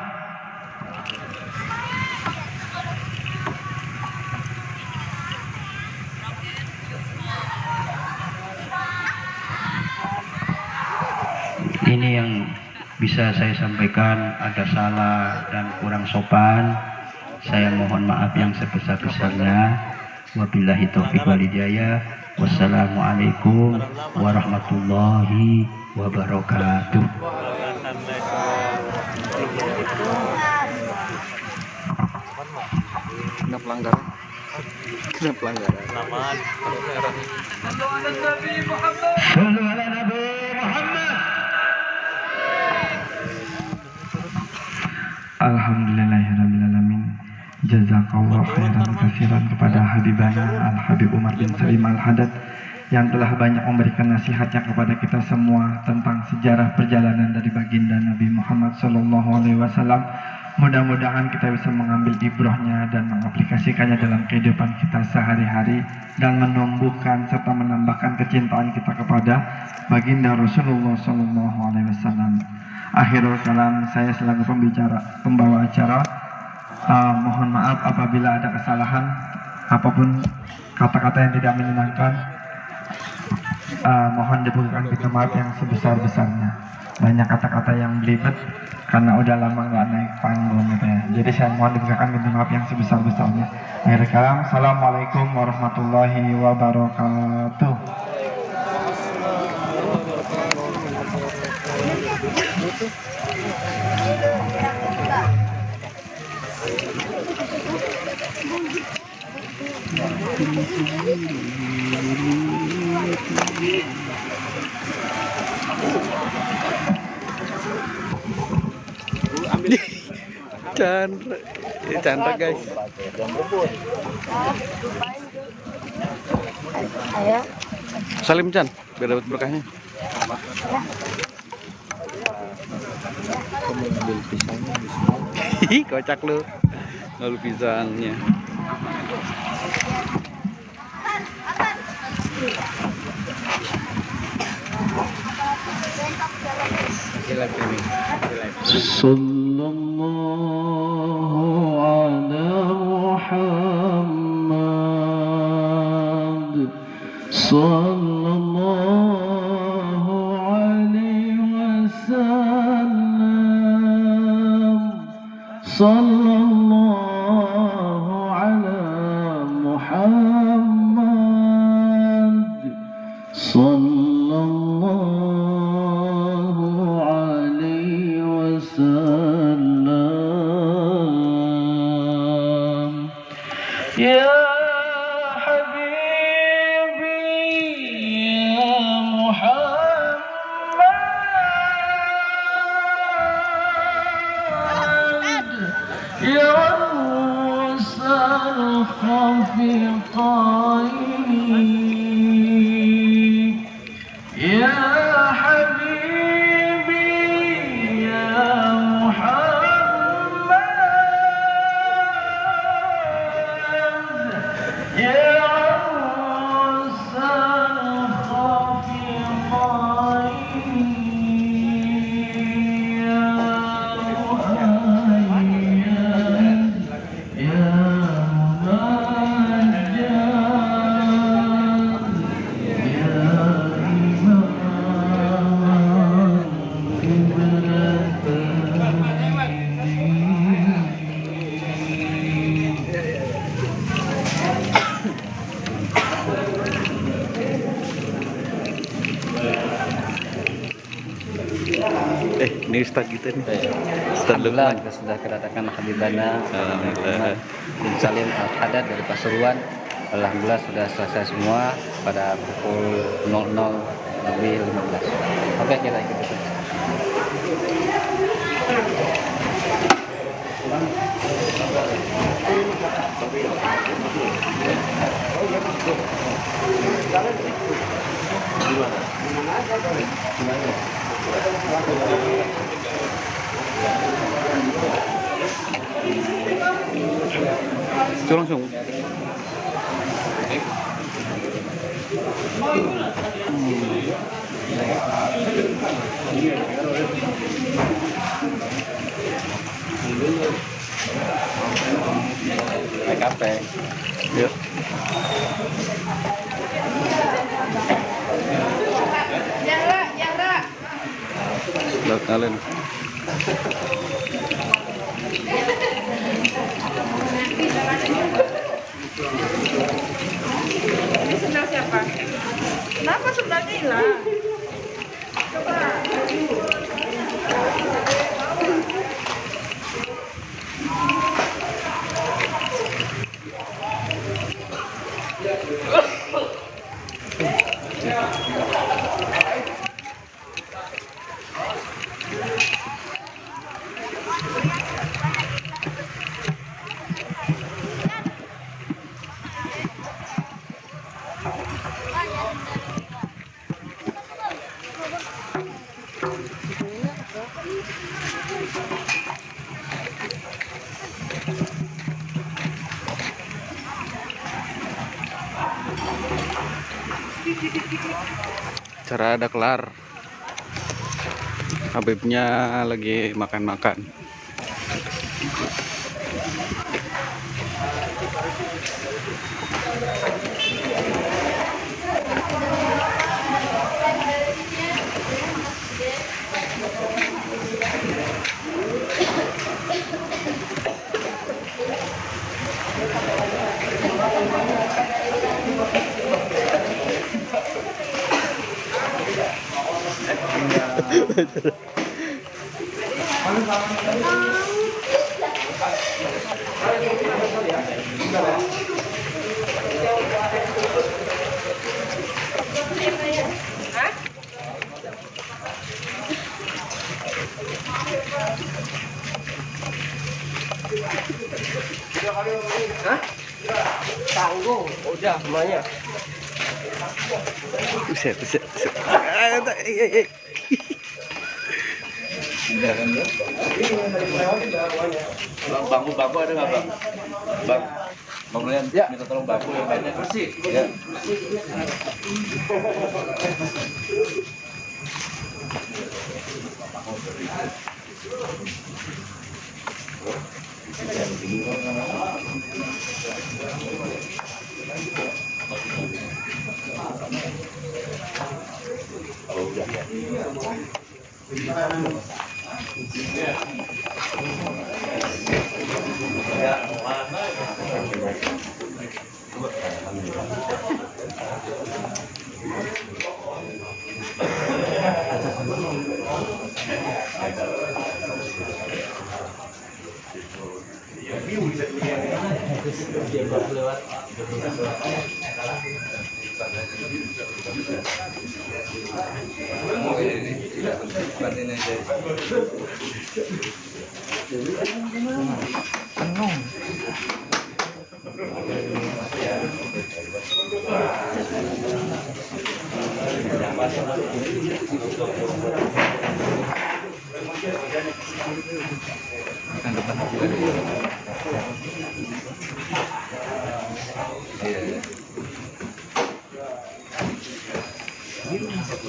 Speaker 2: Ini yang bisa saya sampaikan, ada salah dan kurang sopan, saya mohon maaf yang sebesar-besarnya. Wabillahi taufiq wal hidayah. Wassalamualaikum warahmatullahi wabarakatuh.
Speaker 1: Kena pelanggaran. Kena pelanggaran.
Speaker 2: Sallu ala Nabi Muhammad.
Speaker 3: Alhamdulillahirabbil alamin. Jazakallah khairan katsiran kepada Habibana Al-Habib Umar bin Salim Al-Haddad yang telah banyak memberikan nasihatnya kepada kita semua tentang sejarah perjalanan dari baginda Nabi Muhammad SAW. Mudah-mudahan kita bisa mengambil ibrahnya dan mengaplikasikannya dalam kehidupan kita sehari-hari dan menumbuhkan serta menambahkan kecintaan kita kepada baginda Rasulullah SAW. Akhirul kalam, saya selaku pembawa acara, mohon maaf apabila ada kesalahan apapun, kata-kata yang tidak menyenangkan, mohon diberikan pintu maaf yang sebesar-besarnya. Banyak kata-kata yang belibet karena udah lama nggak naik panggung gitu ya. Jadi saya mohon diberikan pintu maaf yang sebesar-besarnya. Akhirul kalam, assalamualaikum warahmatullahi wabarakatuh.
Speaker 1: Chandra, Chandra guys.
Speaker 4: Ayo.
Speaker 1: Salim Chan, biar dapat berkahnya. Ambil pisangnya. Hihi, kocak lu. Lalu pisangnya.
Speaker 5: Sallallahu ala Muhammad, sallallahu alaihi wasallam, sallallahu ala Muhammad, sallallahu alaihi wasallam. Ya Habibi ya Muhammad, ya Musal Khafiqain, ya Habibi ya Muhammad, ya Musal Khafiqain, ya Muhammad, ya Majid, ya Imam
Speaker 1: Ini Ustaz kita nih.
Speaker 6: Alhamdulillah kita sudah kedatangan Habibana
Speaker 1: Alhamdulillah.
Speaker 6: bin Salim Al-Haddad dari Pasuruan. Alhamdulillah sudah selesai semua pada pukul 00:15. Oke, kita ikuti saja.
Speaker 1: Itu langsung.
Speaker 6: PKP.
Speaker 1: Yuk. Lihat kalian.
Speaker 4: Ini sendal siapa? Kenapa sendalnya hilang? Coba.
Speaker 1: Acara ada kelar. Habibnya lagi makan-makan.
Speaker 7: Tanggung, udah semuanya.
Speaker 1: Buset.
Speaker 6: Bangku ada nggak bang? Bang Rian, ya. Minta tolong bangku yang banyak. Bersih. Ya.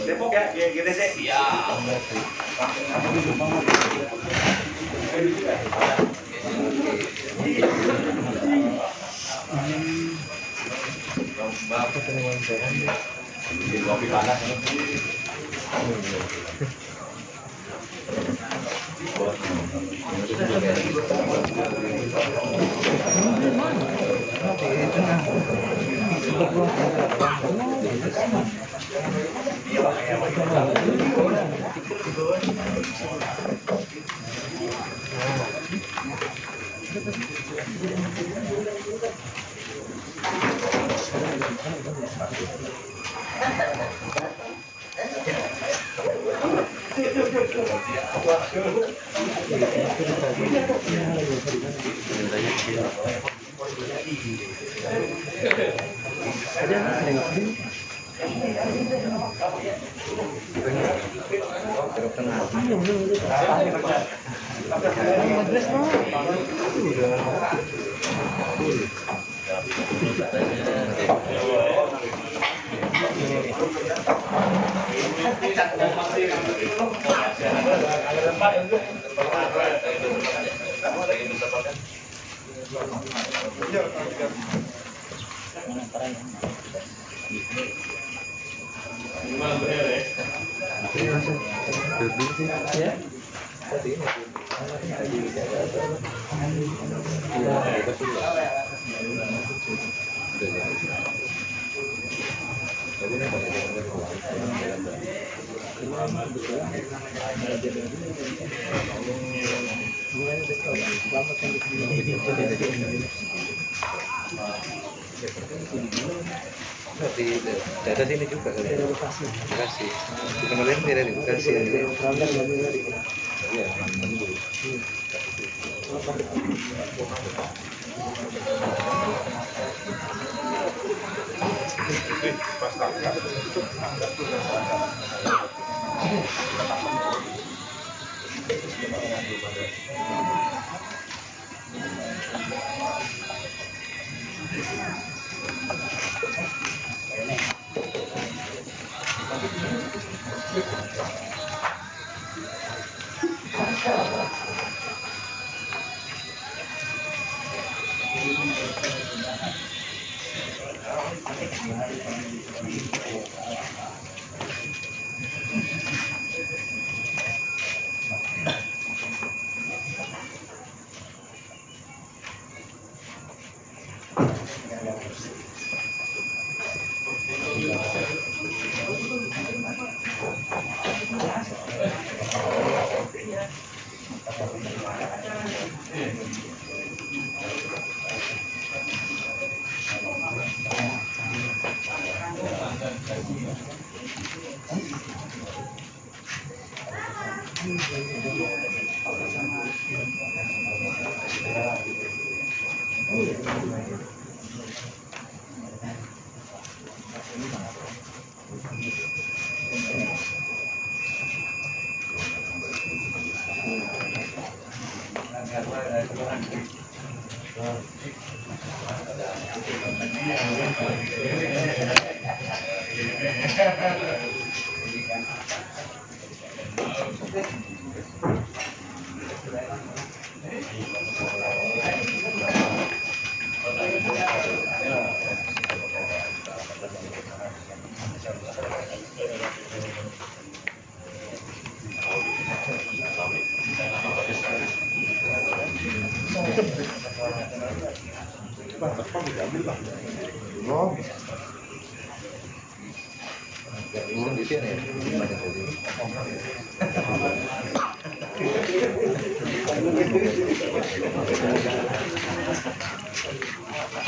Speaker 8: Depok ya, GDC. Iya. Kopi panas.
Speaker 6: Di daerah sini juga kan? Bekasi. Kemarin tidak di Bekasi. Iya,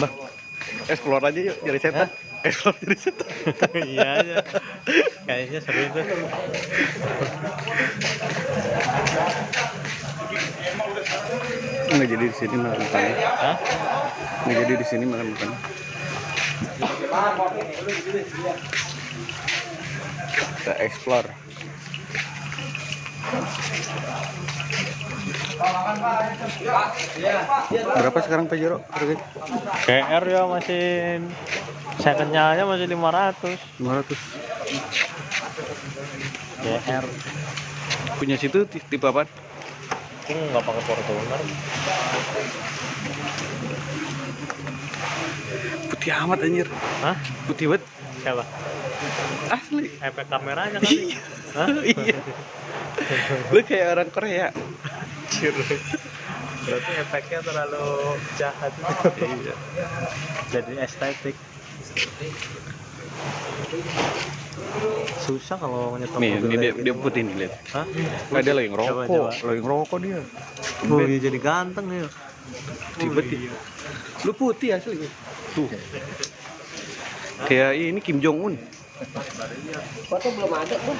Speaker 1: Bah, explore aja yuk jadi setan. Explore jadi setan.
Speaker 9: Iya aja. Kayaknya seru itu.
Speaker 1: Nggak jadi di sini makan makannya.
Speaker 9: Hah?
Speaker 1: Nggak jadi di sini makan makannya. Kita explore. Berapa sekarang Pak Jero?
Speaker 9: GR ya masih secondnya aja masih 500.
Speaker 1: 500.
Speaker 9: GR.
Speaker 1: Punya situ tipe apa?
Speaker 9: Aku nggak pakai Fortuner.
Speaker 1: Putih amat anjir.
Speaker 9: Hah?
Speaker 1: Putih banget.
Speaker 9: Siapa?
Speaker 1: Asli.
Speaker 9: Efek kameranya kali. Hah?
Speaker 1: Iya. Lu kayak orang Korea.
Speaker 9: Berarti efeknya terlalu jahat. Iya. Jadi estetik. Susah kalau nyetok
Speaker 1: Nih,
Speaker 9: mobil
Speaker 1: ini
Speaker 9: kayak
Speaker 1: dia
Speaker 9: gitu.
Speaker 1: putih nih lihat.
Speaker 9: Hah?
Speaker 1: Nggak, dia lagi ngerokok.
Speaker 9: Coba.
Speaker 1: Lagi ngerokok dia.
Speaker 9: Oh, dia jadi ganteng ya.
Speaker 1: Tiba-tiba. Lu putih asli. Tuh. Kayak ini Kim Jong Un.
Speaker 7: Foto belum ada tuh.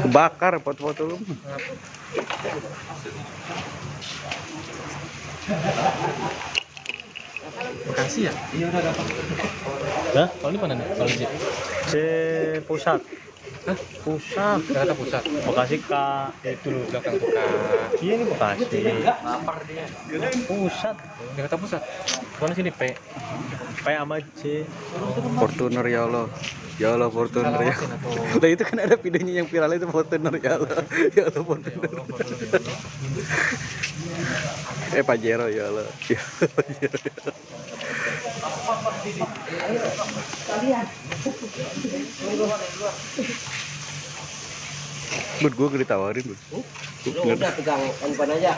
Speaker 1: Kebakar foto-foto lu.
Speaker 9: Bekasi ya? Iya udah dapat. Hah? Kalau ini mana nih? Kalau di pusat. Hah? Pusat. Jakarta Pusat. Bekasi itu loh belakang Bekasi. Iya ini Bekasi. Lapar dia. Pusat. Jakarta Pusat. Mana sini P? P sama C.
Speaker 1: Fortuner ya Allah. Ya Allah Fortuner ya. Lah itu kan ada videonya yang viral itu Fortuner ya Allah. Ya Allah Fortuner. Pajero ya Allah. Ya Allah, Pajero. Bud, gue gak ditawarin, Bud.
Speaker 7: Lu udah pegang handphone aja.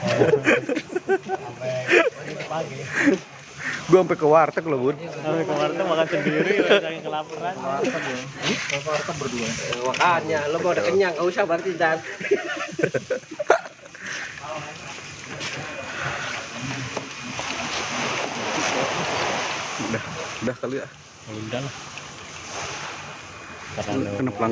Speaker 1: Gue sampai ke warteg loh, Bud.
Speaker 9: Sampai kemarin tuh makan sendiri, saking kelaparan.
Speaker 7: Makanya lu mau udah kenyang, gak usah berarti dan.
Speaker 1: Udah kali ya.
Speaker 9: Udah lah.
Speaker 1: Kena pelang.